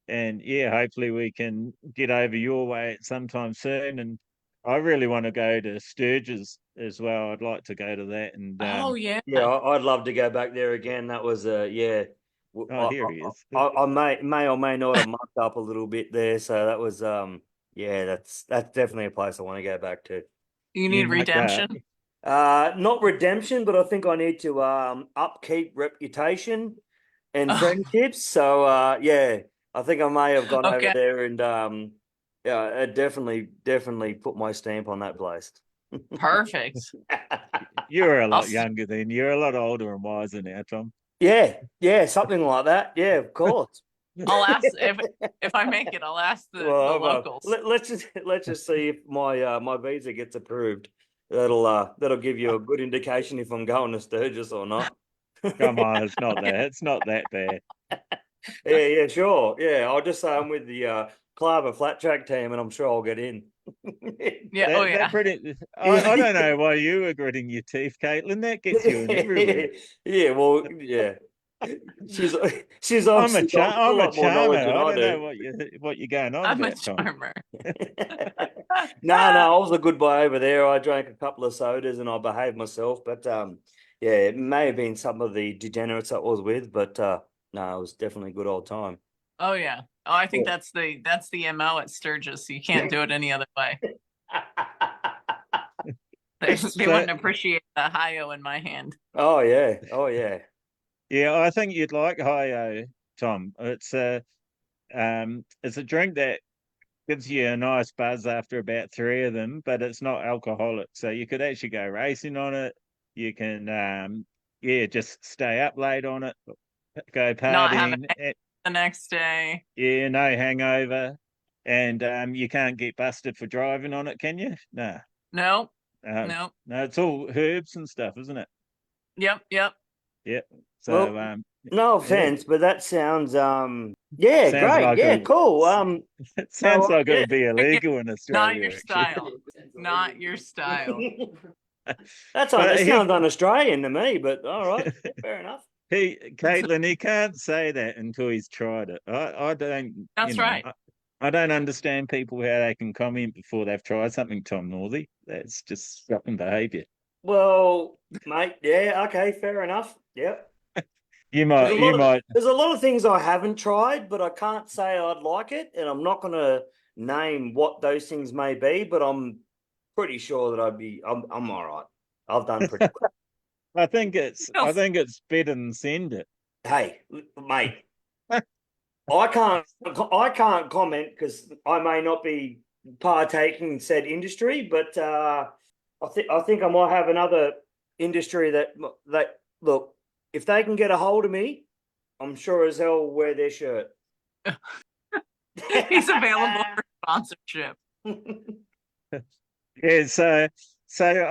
And yeah, hopefully we can get over your way at sometime soon. And I really want to go to Sturgis as well. I'd like to go to that. And Oh yeah. Yeah, I'd love to go back there again. That was yeah. Oh, here he is. I may or may not have mucked up a little bit there, so that was yeah, that's definitely a place I want to go back to. You need redemption. Not redemption, but I think I need to upkeep reputation and friendships. So yeah, I think I may have gone over there and yeah, it definitely put my stamp on that place. Perfect. You're a lot younger then. You're a lot older and wiser now, Tom. Yeah, something like that. Yeah, of course. I'll ask if I make it. I'll ask the locals. Let's just see if my visa gets approved. That'll give you a good indication if I'm going to Sturgis or not. Come on, it's not that. It's not that bad. Yeah, sure. Yeah, I'll just say I'm with the Klavr flat track team, and I'm sure I'll get in. Yeah. I don't know why you were gritting your teeth, Caitlin. That gets you in everywhere. Yeah, well, yeah. She's I'm a charmer. I don't know what you're going on I'm about, a charmer. No, I was a good boy over there. I drank a couple of sodas and I behaved myself. But yeah, it may have been some of the degenerates I was with, but no, it was definitely a good old time. Oh yeah. Oh, I think that's the MO at Sturgis. You can't do it any other way. They wouldn't appreciate the hi-yo in my hand. Oh yeah. Yeah, I think you'd like hi-yo, Tom. It's a drink that gives you a nice buzz after about 3 of them, but it's not alcoholic. So you could actually go racing on it. You can just stay up late on it, go partying. Not have it the next day. Yeah, no hangover. And you can't get busted for driving on it, can you? No. No. No. No, it's all herbs and stuff, isn't it? Yep. Yeah. So Well, no offense, but that sounds yeah, Sounds great. like Yeah, a- cool. it sounds so, like it yeah. would be illegal in Not Australia. your actually. style. Not your style. That's But it sounds un-Australian to me, but all right, fair enough. Caitlin, he can't say that until he's tried it. I don't. That's right. I don't understand people how they can comment before they've tried something, Tom Northey. That's just shocking behaviour. Well, mate, yeah, okay, fair enough. Yep. You might. There's a lot of things I haven't tried, but I can't say I'd like it, and I'm not going to name what those things may be. But I'm pretty sure that I'm all right. I've done pretty well. I think it's better than send it. Hey, mate, I can't comment because I may not be partaking in said industry, but I think I might have another industry that look, if they can get a hold of me, I'm sure as hell will wear their shirt. He's available for sponsorship. Yeah, so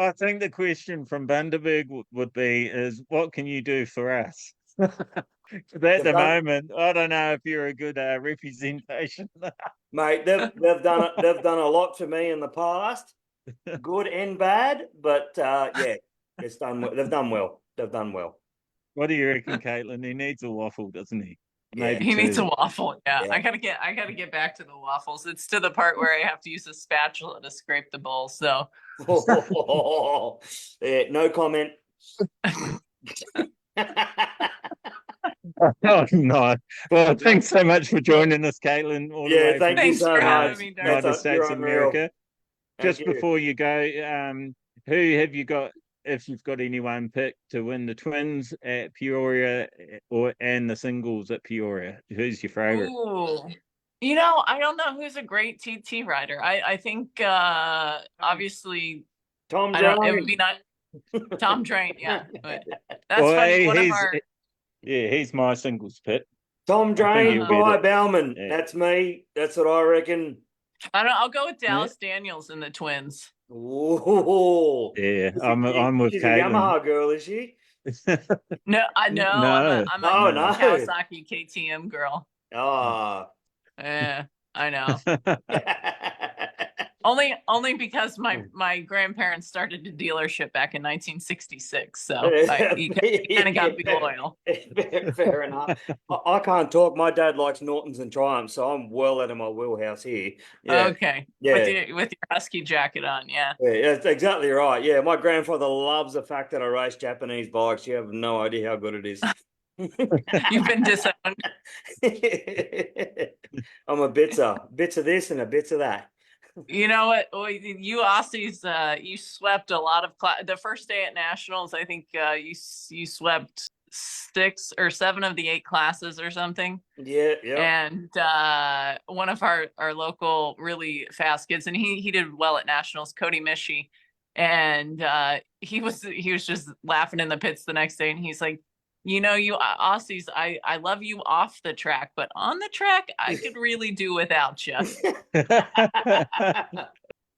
I think the question from Bundaberg would be is what can you do for us? At the moment, I don't know if you're a good representation. Mate, they've done a lot for me in the past, good and bad, but yeah, it's done. They've done well. They've done well. What do you reckon, Caitlin? He needs a waffle, doesn't he? Maybe He two. needs a waffle. Yeah. Yeah. I gotta get back to the waffles. It's to the part where I have to use a spatula to scrape the bowl. So yeah, no comment. Oh no! Well, thanks so much for joining us, Caitlin. All the Yeah, way thank from you Thanks so for much. having me, Darcy. United States You're of unreal. America. Thank Just you. before you go, who have you got? If you've got anyone picked to win the twins at Peoria and the singles at Peoria, who's your favorite? Ooh. You know, I don't know who's a great TT rider. I think obviously Tom I don't. It would Drain. be not Tom Drain. Yeah, but that's Well, funny. One of he's our he's my singles pick. Tom I think Drain, he'll beat Bry it. Bauman. Yeah. That's me. That's what I reckon. I don't. I'll go with Dallas Daniels and the twins. Ooh. Yeah, I'm with She's a Caitlin. Yamaha girl, is she? No, I know. No. I'm Oh, a no. Kawasaki KTM girl. Ah. Yeah, I know. Only because my grandparents started a dealership back in 1966, so you kind of got to be loyal. Fair enough. I can't talk. My dad likes Nortons and Triumphs, so I'm well out of my wheelhouse here. Yeah. Okay. Yeah. With your husky jacket on, yeah. Yeah, that's exactly right. Yeah, my grandfather loves the fact that I race Japanese bikes. You have no idea how good it is. You've been disowned. I'm a bits of this and a bits of that. You know what? You Aussies, you swept a lot of the first day at nationals. I think you swept 6 or 7 of the 8 classes or something. Yeah. And one of our local really fast kids, and he did well at nationals, Cody Mishi, and he was just laughing in the pits the next day, and he's like, you know, you Aussies, I love you off the track, but on the track, I could really do without you. Yeah,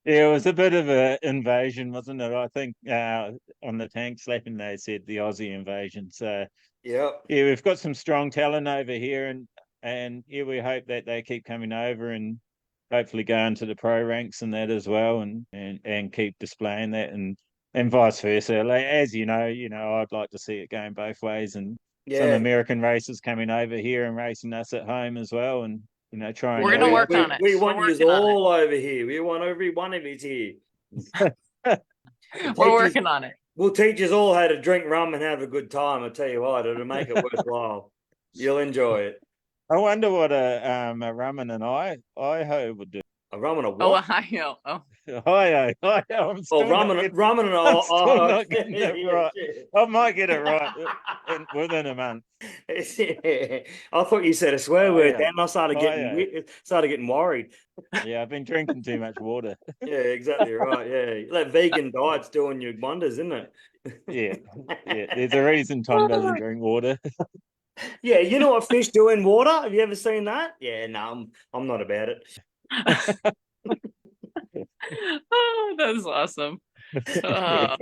it was a bit of an invasion, wasn't it? I think on the tank slapping they said the Aussie invasion. So yeah, we've got some strong talent over here, and yeah, we hope that they keep coming over and hopefully go into the pro ranks and that as well, and keep displaying that and vice versa. Like, as you know, I'd like to see it going both ways, and some American racers coming over here and racing us at home as well, and trying. We're gonna work on it. We want you all over here. We want every one of you here. We're working on it. We'll teach us all how to drink rum and have a good time. I tell you what, it'll make it worthwhile. You'll enjoy it. I wonder what a rum and an I-ho would do. A rum and a what? Oh, Ohio. Oh. Hi-ho. I'm still rum and I'm an still not getting it right. I might get it right within a month. I thought you said a swear word, then I started getting worried. Yeah, I've been drinking too much water. Yeah, exactly right. Yeah, that vegan diet's doing you wonders, isn't it? Yeah. There's a reason Tom doesn't drink water. Yeah, you know what fish do in water? Have you ever seen that? Yeah, no, I'm not about it. Oh, that's awesome. On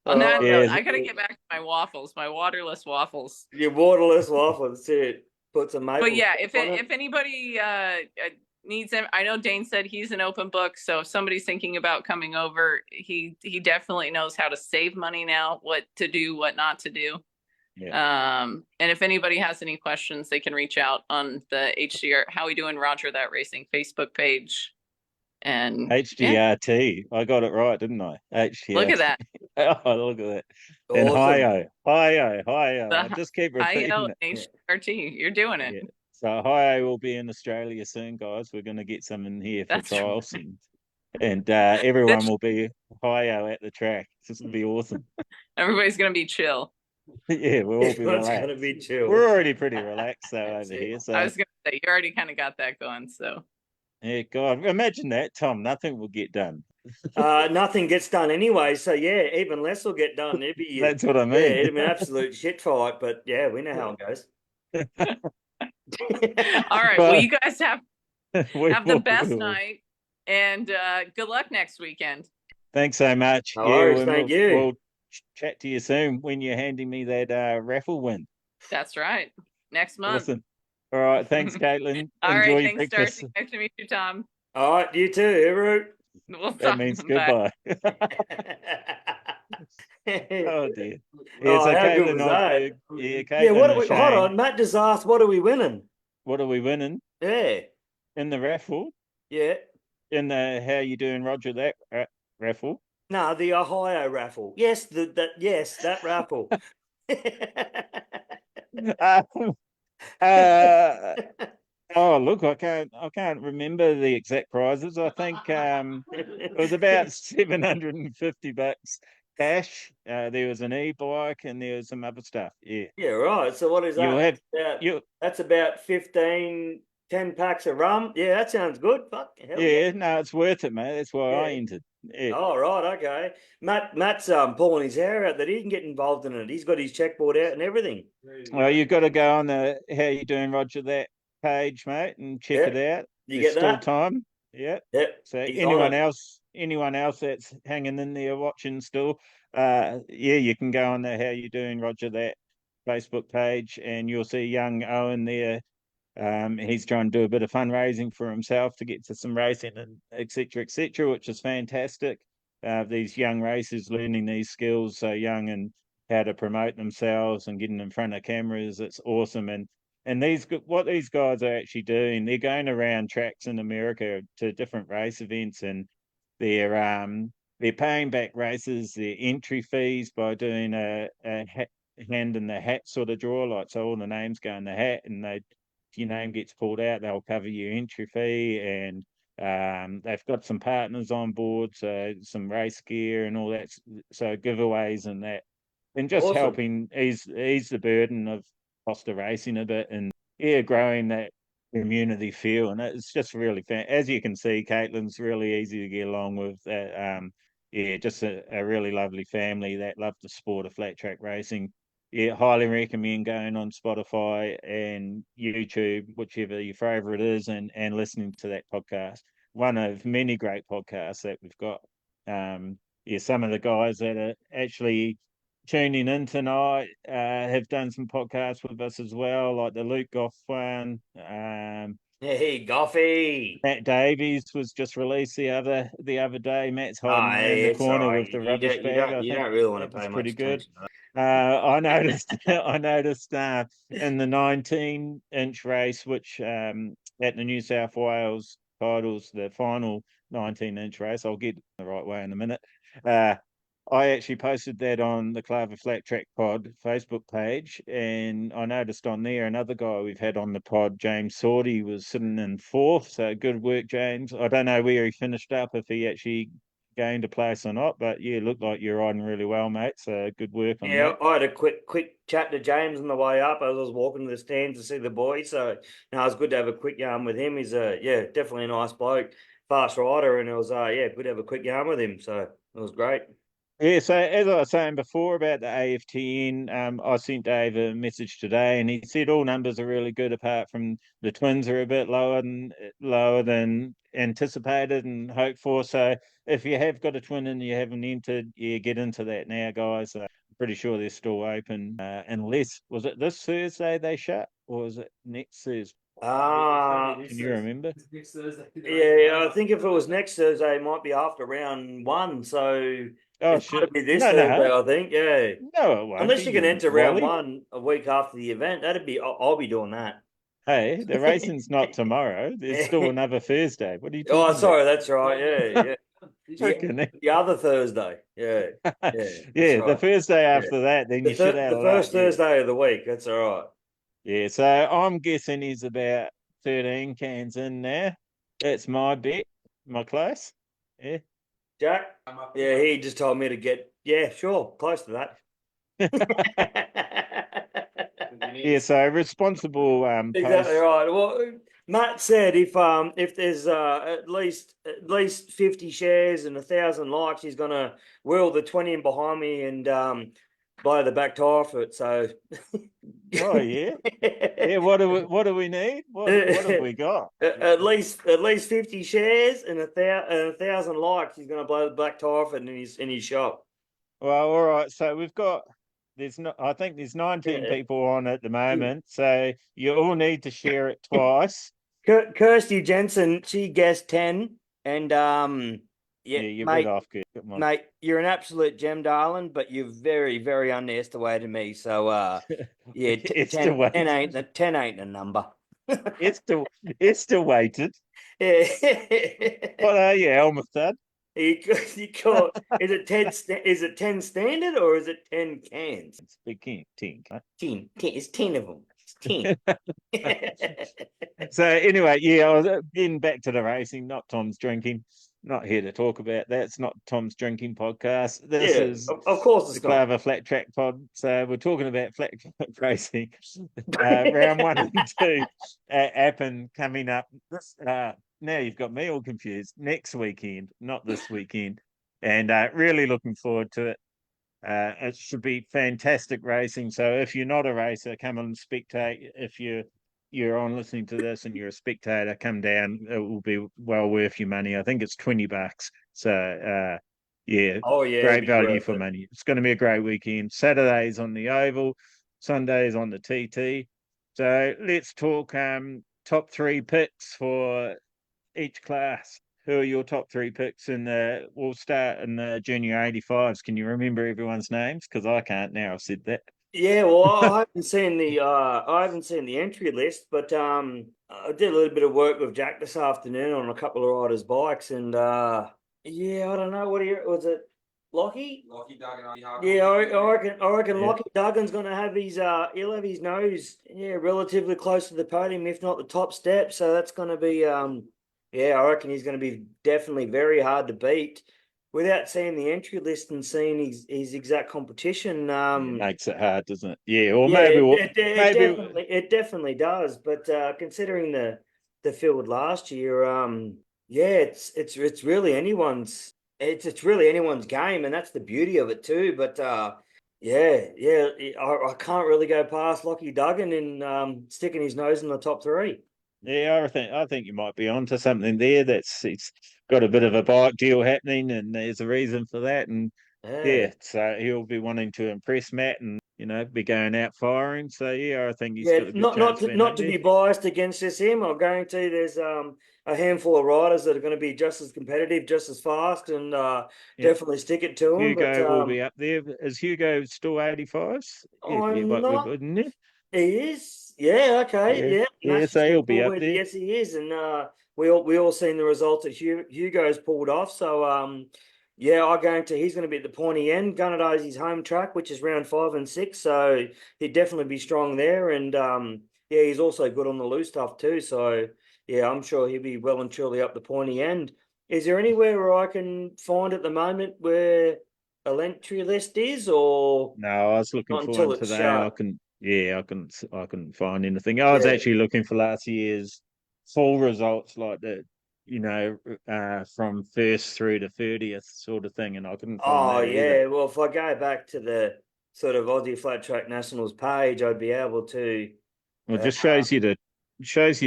Oh, that Yeah. note, I gotta get back to my waffles, my waterless waffles. Your waterless waffle. That's it. Put some maple. But yeah, syrup on it. if anybody needs him, I know Dane said he's an open book. So if somebody's thinking about coming over, he definitely knows how to save money now, what to do, what not to do. Yeah. And if anybody has any questions, they can reach out on the HDR How We Doing Roger That Racing Facebook page. And yeah, HDRT. I got it right, didn't I? HDRT. look at that. Oh, look at that. And Awesome. hi-yo. I The just keep repeating it. HDRT, you're doing it. Yeah. So hi will be in Australia soon, guys. We're going to get some in here for That's right. trials, and everyone will be hi at the track. This will be awesome. Everybody's gonna be chill. Yeah, we'll all be Everyone's relaxed. gonna be chill. We're already pretty relaxed though That's over it. here. So I was gonna say you already kind of got that going. So yeah, God, imagine that, Tom. Nothing will get done. Nothing gets done anyway, so yeah, even less will get done. It'd be That's what I yeah, mean. it'd be an absolute shit fight, but yeah, we know how it goes. all right, well, you guys have We the will- best we will. night, and good luck next weekend. Thanks so much. No worries, and thank we'll, you. We'll chat to you soon when you're handing me that raffle win. That's right. Next month. Awesome. All right. Thanks, Caitlin. All Enjoy right, your thanks, breakfast. Darcy. Nice to meet you, Tom. All right, you too, Everett. We'll That talk. means Bye. goodbye. Oh dear. Yeah, Oh, so how good Caitlin was that? Osberg. Yeah, Caitlin Yeah, what and hold Shane. on, Matt just asked, what are we winning? What are we winning Yeah, in the raffle? yeah. In the How You Doing Roger That raffle? No, the Ohio raffle. Yes, that raffle. Uh, oh look, I can't remember the exact prizes. I think it was about $750 cash. There was an e-bike and there was some other stuff. Yeah. Yeah, right. So what is that? You'll have That's about 10 packs of rum. Yeah, that sounds good. Fuck. Hell yeah, no, it's worth it, mate. That's why I Yeah. entered. Yeah. Oh, right, okay. Matt's pulling his hair out that he can get involved in it. He's got his checkboard out and everything. Well, you've got to go on the How You Doing Roger That page, mate, and check Yeah. it out. You There's get still that? time. Yeah. Yep. So he's anyone on it. else that's hanging in there watching still, yeah, you can go on the How You Doing Roger That Facebook page and you'll see young Owen there. He's trying to do a bit of fundraising for himself to get to some racing and et cetera, which is fantastic. These young racers learning these skills so young and how to promote themselves and getting in front of cameras. It's awesome. And what these guys are actually doing, they're going around tracks in America to different race events, and they're paying back racers their entry fees by doing a hand in the hat sort of draw, like so all the names go in the hat, and if your name gets pulled out, they'll cover your entry fee. And they've got some partners on board, so some race gear and all that, so giveaways and that, and just Awesome. helping ease the burden of cost of racing a bit, and yeah, growing that community feel. And it's just really as you can see, Caitlin's really easy to get along with. Yeah, just a really lovely family that love the sport of flat track racing. Yeah, highly recommend going on Spotify and YouTube, whichever your favorite is, and listening to that podcast. One of many great podcasts that we've got. Yeah, some of the guys that are actually tuning in tonight have done some podcasts with us as well, like the Luke Goff one. Hey, Goffy. Matt Davies was just released the other day. Matt's hiding around the It's corner all right. with the You rubbish don't, bag. you I think don't really want to that was pay pretty much good. attention. I noticed in the 19-inch race, which at the New South Wales titles, the final 19-inch race, I'll get the right way in a minute. I actually posted that on the Klavr Flat Track Pod Facebook page, and I noticed on there another guy we've had on the pod, James Sorty, was sitting in fourth. So good work, James. I don't know where he finished up, if he actually gained a place or not, but yeah, looked like you're riding really well, mate. So good work on Yeah, that. I had a quick chat to James on the way up as I was walking to the stands to see the boys. So no, it was good to have a quick yarn with him. He's definitely a nice bloke, fast rider, and it was good to have a quick yarn with him. So it was great. Yeah, so as I was saying before about the AFTN, I sent Dave a message today, and he said all numbers are really good, apart from the twins are a bit lower than anticipated and hoped for. So if you have got a twin and you haven't entered, yeah, get into that now, guys. I'm pretty sure they're still open, unless was it this Thursday they shut, or was it next Thursday? Can you remember? Next Thursday. Yeah, I think if it was next Thursday, it might be after round one. So Oh it's got to shit! be this No, Thursday, no, I think. Yeah. no, it won't Unless be, you can you enter round Wally. one a week after the event, I'll be doing that. Hey, the racing's not tomorrow. There's still another Thursday. What are you talking Oh, about? sorry, that's right. Yeah, yeah. Freaking hell. The other Thursday. Yeah, yeah. Yeah, That's the right. Thursday Yeah. after that, then you shit out The of first luck. Yeah. Thursday of the week. That's all right. Yeah, so I'm guessing he's about 13 cans in there. That's my bet, my close. Yeah. Jack? Yeah, he just told me to get, yeah, sure, close to that. Yeah, so responsible Exactly post. right. Well, Matt said if there's at least 50 shares and 1,000 likes, he's gonna wheel the 20 in behind me and blow the back tire for it. So Oh yeah. Yeah, what do we need? What have we got? at least 50 shares and a thousand likes, he's gonna blow the black tire for it in his shop. Well, all right. So we've got I think there's 19 Yeah. people on at the moment. So you all need to share it twice. Kirsty Jensen, she guessed 10, and yeah, Yeah, you're a bit mate, off, good. Come on. mate, you're an absolute gem, darling, but you've very, very underestimated me. So, yeah, It's still 10 waiting. ain't the 10 ain't the number. It's still waited. Yeah. What are you, Elmer Stud? You call is it 10 is it 10 standard or is it 10 cans? It's big king, 10. 10, it's 10 of them. It's 10. So anyway, yeah, I was getting back to the racing, not Tom's drinking. Not here to talk about that. It's not Tom's drinking podcast. This Yeah, is of course the it's not. Klavr Flat Track Pod. So we're talking about flat track racing. Round 1 and 2 happen coming up. Now you've got me all confused. Next weekend, not this weekend, and really looking forward to it. It should be fantastic racing. So if you're not a racer, come and spectate. If you're on listening to this and you're a spectator, come down. It will be well worth your money. I think it's $20. So yeah, Oh yeah, great value for money. It's going to be a great weekend. Saturday's on the Oval, Sunday's on the TT. So let's talk top 3 picks for each class. Who are your top 3 picks? We'll start in the junior 85s. Can you remember everyone's names? Because I can't now. I've said that. Yeah, well, I haven't seen the entry list, but I did a little bit of work with Jack this afternoon on a couple of riders' bikes, and yeah, I don't know was it, Lockie? Lockie Duggan. Yeah, I reckon Yeah. Lockie Duggan's gonna have he'll have his nose, yeah, relatively close to the podium, if not the top step. So that's gonna be yeah, I reckon he's gonna be definitely very hard to beat. Without seeing the entry list and seeing his exact competition, It makes it hard, doesn't it? Yeah, or yeah, maybe it definitely does. But considering the field last year, yeah, it's really anyone's it's really anyone's game, and that's the beauty of it too. But yeah, I can't really go past Lockie Duggan in sticking his nose in the top 3. Yeah, I think you might be onto something there. It's got a bit of a bike deal happening, and there's a reason for that. And yeah, so he'll be wanting to impress Matt, and be going out firing. So yeah, I think he's Yeah, got a good chance. not to be biased against just him. I'll guarantee there's a handful of riders that are going to be just as competitive, just as fast, and definitely stick it to him. Hugo will be up there. Is Hugo still 85s? I'm but not. wouldn't he? He is. Yeah. Okay. Yeah. Yeah, so he'll be up there. Yes, he is, and we all seen the results that Hugo's pulled off. So yeah, I guarantee he's going to be at the pointy end. Gunnedah is his home track, which is round 5 and 6, so he'd definitely be strong there. And yeah, he's also good on the loose stuff too. So yeah, I'm sure he'll be well and truly up the pointy end. Is there anywhere where I can find at the moment where a entry list is, or No, I was looking not for until one it's today. shut? I couldn't find anything. I was Yeah. actually looking for last year's full results, like from 1st through to 30th sort of thing, and I couldn't find Oh that either. yeah, well if I go back to the sort of Aussie Flat Track Nationals page, I'd be able to. Well, it just shows you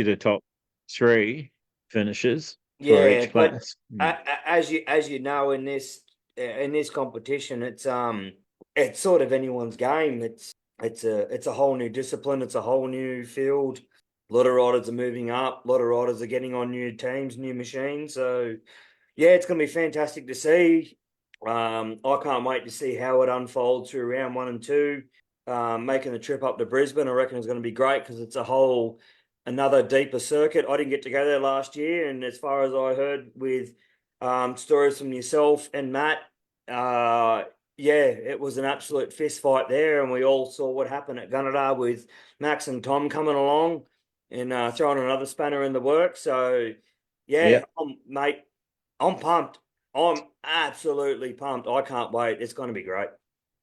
the top 3 finishes for Yeah, each but class. as you know, in this competition, it's sort of anyone's game. It's a whole new discipline. It's a whole new field. A lot of riders are moving up. A lot of riders are getting on new teams, new machines. So yeah, it's going to be fantastic to see. I can't wait to see how it unfolds through round 1 and 2. Making the trip up to Brisbane, I reckon, is going to be great because it's another deeper circuit. I didn't get to go there last year, and as far as I heard with stories from yourself and Matt, yeah, it was an absolute fist fight there, and we all saw what happened at Gunnedah with Max and Tom coming along and throwing another spanner in the works. So, yeah, mate, I'm pumped. I'm absolutely pumped. I can't wait. It's going to be great.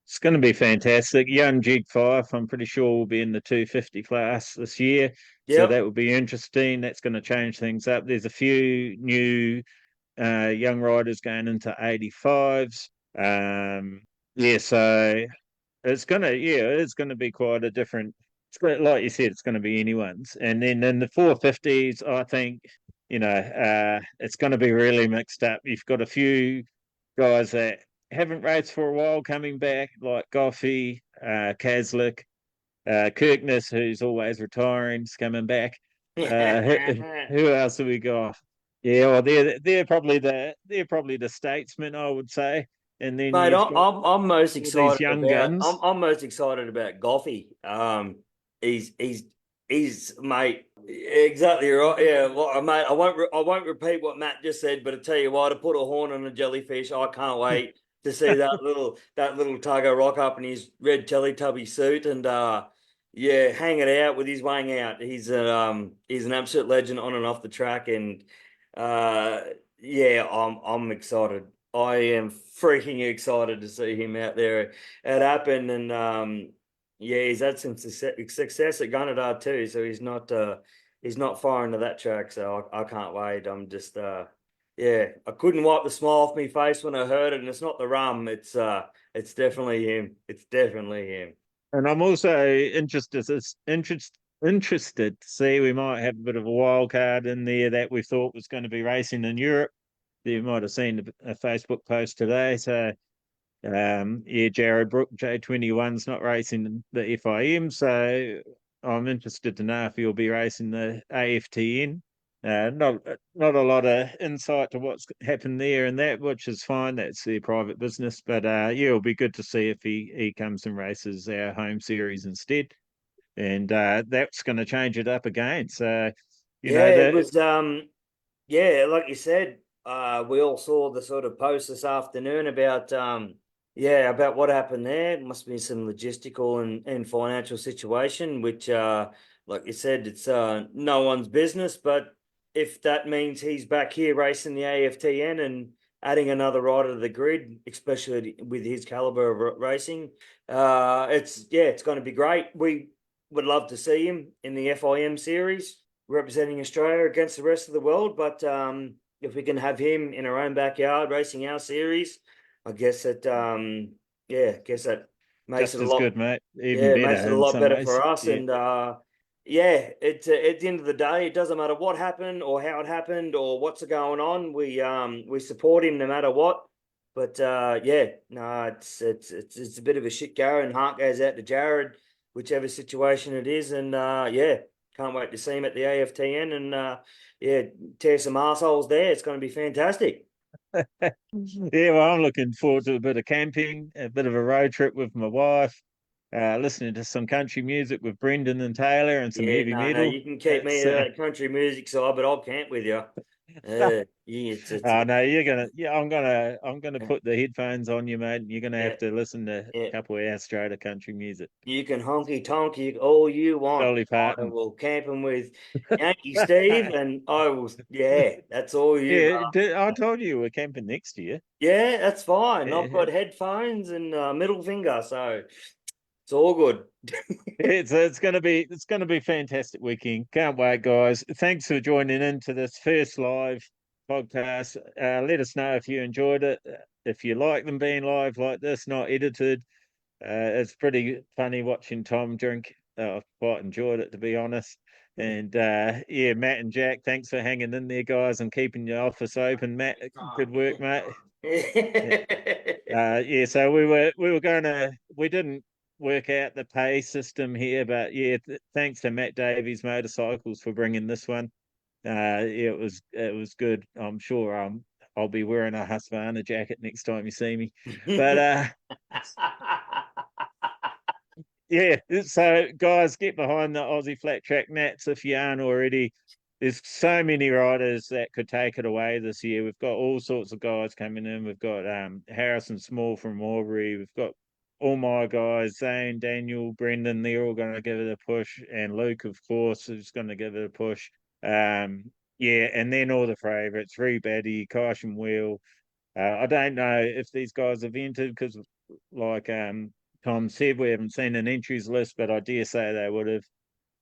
It's going to be fantastic. Young Jig Fife, I'm pretty sure, will be in the 250 class this year. So Yep. that will be interesting. That's going to change things up. There's a few new young riders going into 85s. So it's going to be quite a different. Like you said, it's going to be anyone's. And then in the 450s, I think it's going to be really mixed up. You've got a few guys that haven't raced for a while coming back, like Goffey, Kaslik, Kirkness, who's always retiring, is coming back. Who else have we got? Yeah, well, they're probably the statesmen, I would say. And then Mate, you've got I'm most all these excited young about guns. I'm most excited about Goffey. He's mate exactly right. Yeah, well, mate, I won't repeat what Matt just said, but I tell you what, to put a horn on a jellyfish, I can't wait to see that little tugger rock up in his red Teletubby suit and yeah, hang it out with his wang out. He's an absolute legend on and off the track, and uh yeah, I'm excited. I am freaking excited to see him out there at Appen, and yeah, he's had some success at Gunnedah too, so he's not far into that track, so I can't wait. I'm just yeah, I couldn't wipe the smile off my face when I heard it, and it's not the rum, it's definitely him. It's definitely him. And I'm also interested to see, we might have a bit of a wild card in there that we thought was going to be racing in Europe. You might have seen a Facebook post today. So, Jared Brook, J21's not racing the FIM. So I'm interested to know if he'll be racing the AFTN. Not a lot of insight to what's happened there and that, which is fine. That's their private business. But yeah, it'll be good to see if he comes and races our home series instead. And that's going to change it up again. So, yeah, it was yeah, like you said, we all saw the sort of post this afternoon about about what happened there. It must be some logistical and financial situation, which like you said, it's no one's business. But if that means he's back here racing the AFTN and adding another rider to the grid, especially with his caliber of racing, it's going to be great. We would love to see him in the FIM series representing Australia against the rest of the world. But if we can have him in our own backyard racing our series, I guess that makes just it a as lot. good, mate. Even Yeah, it better makes it a in lot some better ways. for us. Yeah. And yeah, it's at the end of the day, it doesn't matter what happened or how it happened or what's going on. We support him no matter what. But yeah, no, it's a bit of a shit go, and heart goes out to Jared, whichever situation it is. And yeah, can't wait to see him at the AFTN and yeah, tear some assholes there. It's going to be fantastic. Yeah, well, I'm looking forward to a bit of camping, a bit of a road trip with my wife, listening to some country music with Brendan and Taylor and some Yeah, heavy no, metal. you can keep me It's, to that country music side, but I'll camp with you. Yeah, it's oh no, I'm gonna put the headphones on you, mate, and you're gonna yeah, have to listen to yeah. a couple of hours straight of country music. You can honky tonk all you want. Dolly I Parton. will camping with Yankee Steve, and I will. Yeah, that's all you, Yeah, brother. I told you we're camping next year. Yeah, that's fine. I've Yeah. got headphones and middle finger, so it's all good. It's gonna be fantastic weekend. Can't wait, guys. Thanks for joining in to this first live podcast. Let us know if you enjoyed it. If you like them being live like this, not edited. It's pretty funny watching Tom drink. I've quite enjoyed it, to be honest. And yeah, Matt and Jack, thanks for hanging in there, guys, and keeping your office open. Matt, good work, mate. Yeah, so we didn't work out the pay system here, but yeah, thanks to Matt Davies Motorcycles for bringing this one. Yeah, it was good. I'm sure I'll be wearing a Husqvarna jacket next time you see me. But yeah, so guys, get behind the Aussie Flat Track Nats if you aren't already. There's so many riders that could take it away this year. We've got all sorts of guys coming in. We've got Harrison Small from Albury. We've got all my guys, Zane, Daniel, Brendan, they're all going to give it a push. And Luke, of course, is going to give it a push. Yeah, and then all the favourites, Rebaddy, Caution Wheel. I don't know if these guys have entered because, like Tom said, we haven't seen an entries list, but I dare say they would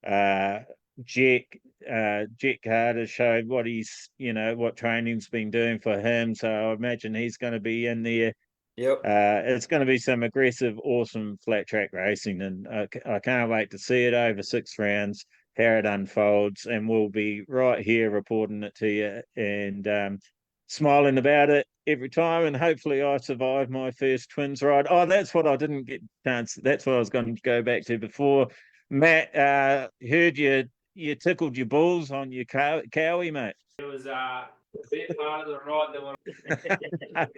have. Jack Carter showed what what training's been doing for him, so I imagine he's going to be in there. Yep. It's going to be some aggressive, awesome flat track racing, and I can't wait to see it over 6 rounds, how it unfolds, and we'll be right here reporting it to you and smiling about it every time. And hopefully I survive my first twins ride. Oh, that's what I didn't get chance. That's what I was going to go back to before. Matt, heard you tickled your balls on your cowie, mate. It was a bit harder to ride than what.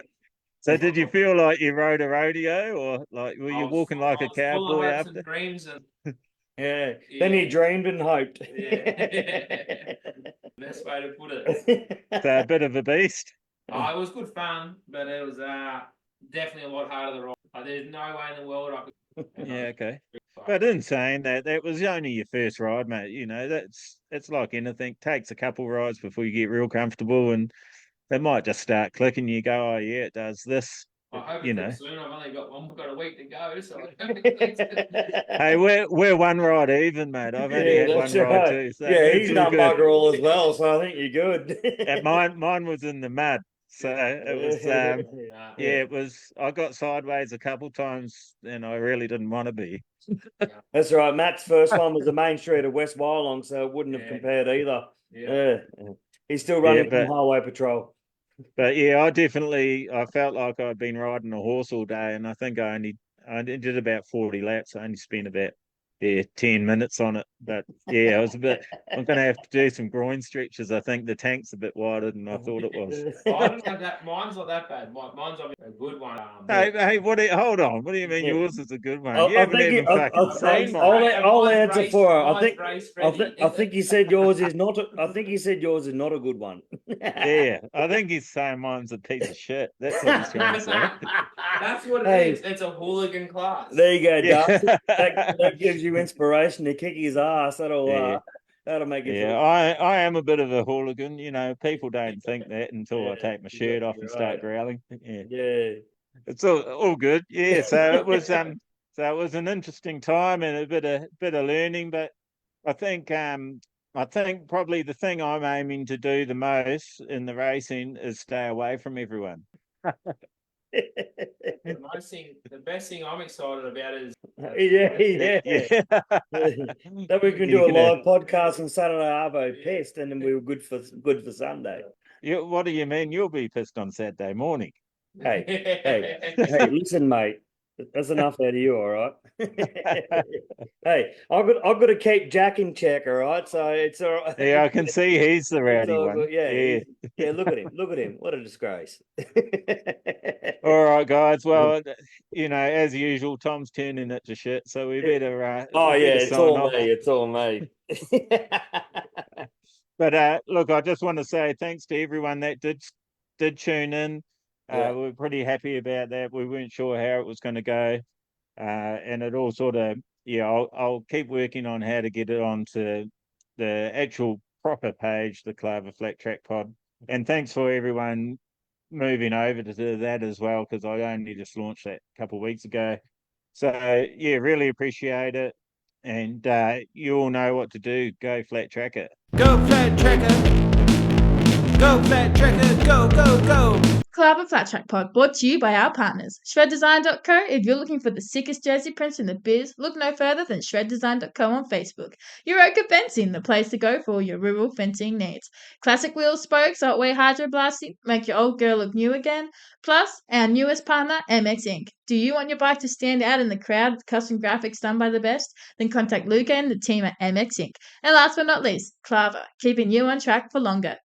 So did you feel like you rode a rodeo, or like were you walking like a cowboy after? And dreams and yeah. Then he dreamed and hoped. Yeah. Best way to put it. So a bit of a beast. Oh, it was good fun, but it was definitely a lot harder to ride. There's no way in the world I could. Yeah, okay. But in saying that was only your first ride, mate. It's like anything. Takes a couple rides before you get real comfortable, and they might just start clicking. You go, oh yeah, it does this. I hope it's soon. I've only got a week to go, so hey, we're one ride even, mate. I've only had one ride too. So yeah, he's not bugger all as well, so I think you're good. mine was in the mud. So it was it was. I got sideways a couple times and I really didn't want to be. That's right. Matt's first one was the main street of West Wyalong, so it wouldn't have compared either. Yeah. He's still running from Highway Patrol. But yeah, I felt like I'd been riding a horse all day, and I think I did about 40 laps. I only spent about 10 minutes on it. But yeah, I was I'm going to have to do some groin stretches. I think the tank's a bit wider than I thought it was. I don't have that. Mine's not that bad. Mine's a good one. Hey, hold on. What do you mean yours is a good one? You haven't even fucking seen mine. I'll answer for her. I think he said yours is not. I think he said yours is not a good one. Yeah, I think he's saying mine's a piece of shit. That's what he's trying to say. That's what it is. It's a hooligan class. There you go, Duff. That gives you inspiration to kick his ass. That'll make it. Yeah, I am a bit of a hooligan. People don't think that until I take my shirt off and start growling. Yeah, it's all good. Yeah, so it was an interesting time and a bit of learning. But I think probably the thing I'm aiming to do the most in the racing is stay away from everyone. The best thing I'm excited about is that we can do a live podcast on Saturday Arvo pissed, and then we were good for Sunday. What do you mean you'll be pissed on Saturday morning? Hey, listen, mate. That's enough out of you, all right? Hey, I've got to keep Jack in check, all right? So it's all right. Yeah, I can see he's the rowdy one. Yeah. Look at him. What a disgrace. All right, guys. Well, as usual, Tom's turning it to shit, so we better. It's all me. But look, I just want to say thanks to everyone that did tune in. We're pretty happy about that. We weren't sure how it was going to go, and it all sort of I'll keep working on how to get it onto the actual proper page, the Klavr Flat Track Pod. And thanks for everyone moving over to that as well, because I only just launched that a couple of weeks ago. So really appreciate it, and you all know what to do. Go flat track it. Go flat tracker. Go Flat Tracker, go, go, go! Klavr Flat Track Pod brought to you by our partners. ShredDesign.co. If you're looking for the sickest jersey prints in the biz, look no further than ShredDesign.co on Facebook. Euroka Fencing, the place to go for all your rural fencing needs. Classic wheel spokes, Otway Hydro Blasting, make your old girl look new again. Plus, our newest partner, MX Inc. Do you want your bike to stand out in the crowd with custom graphics done by the best? Then contact Luca and the team at MX Inc. And last but not least, Klavr, keeping you on track for longer.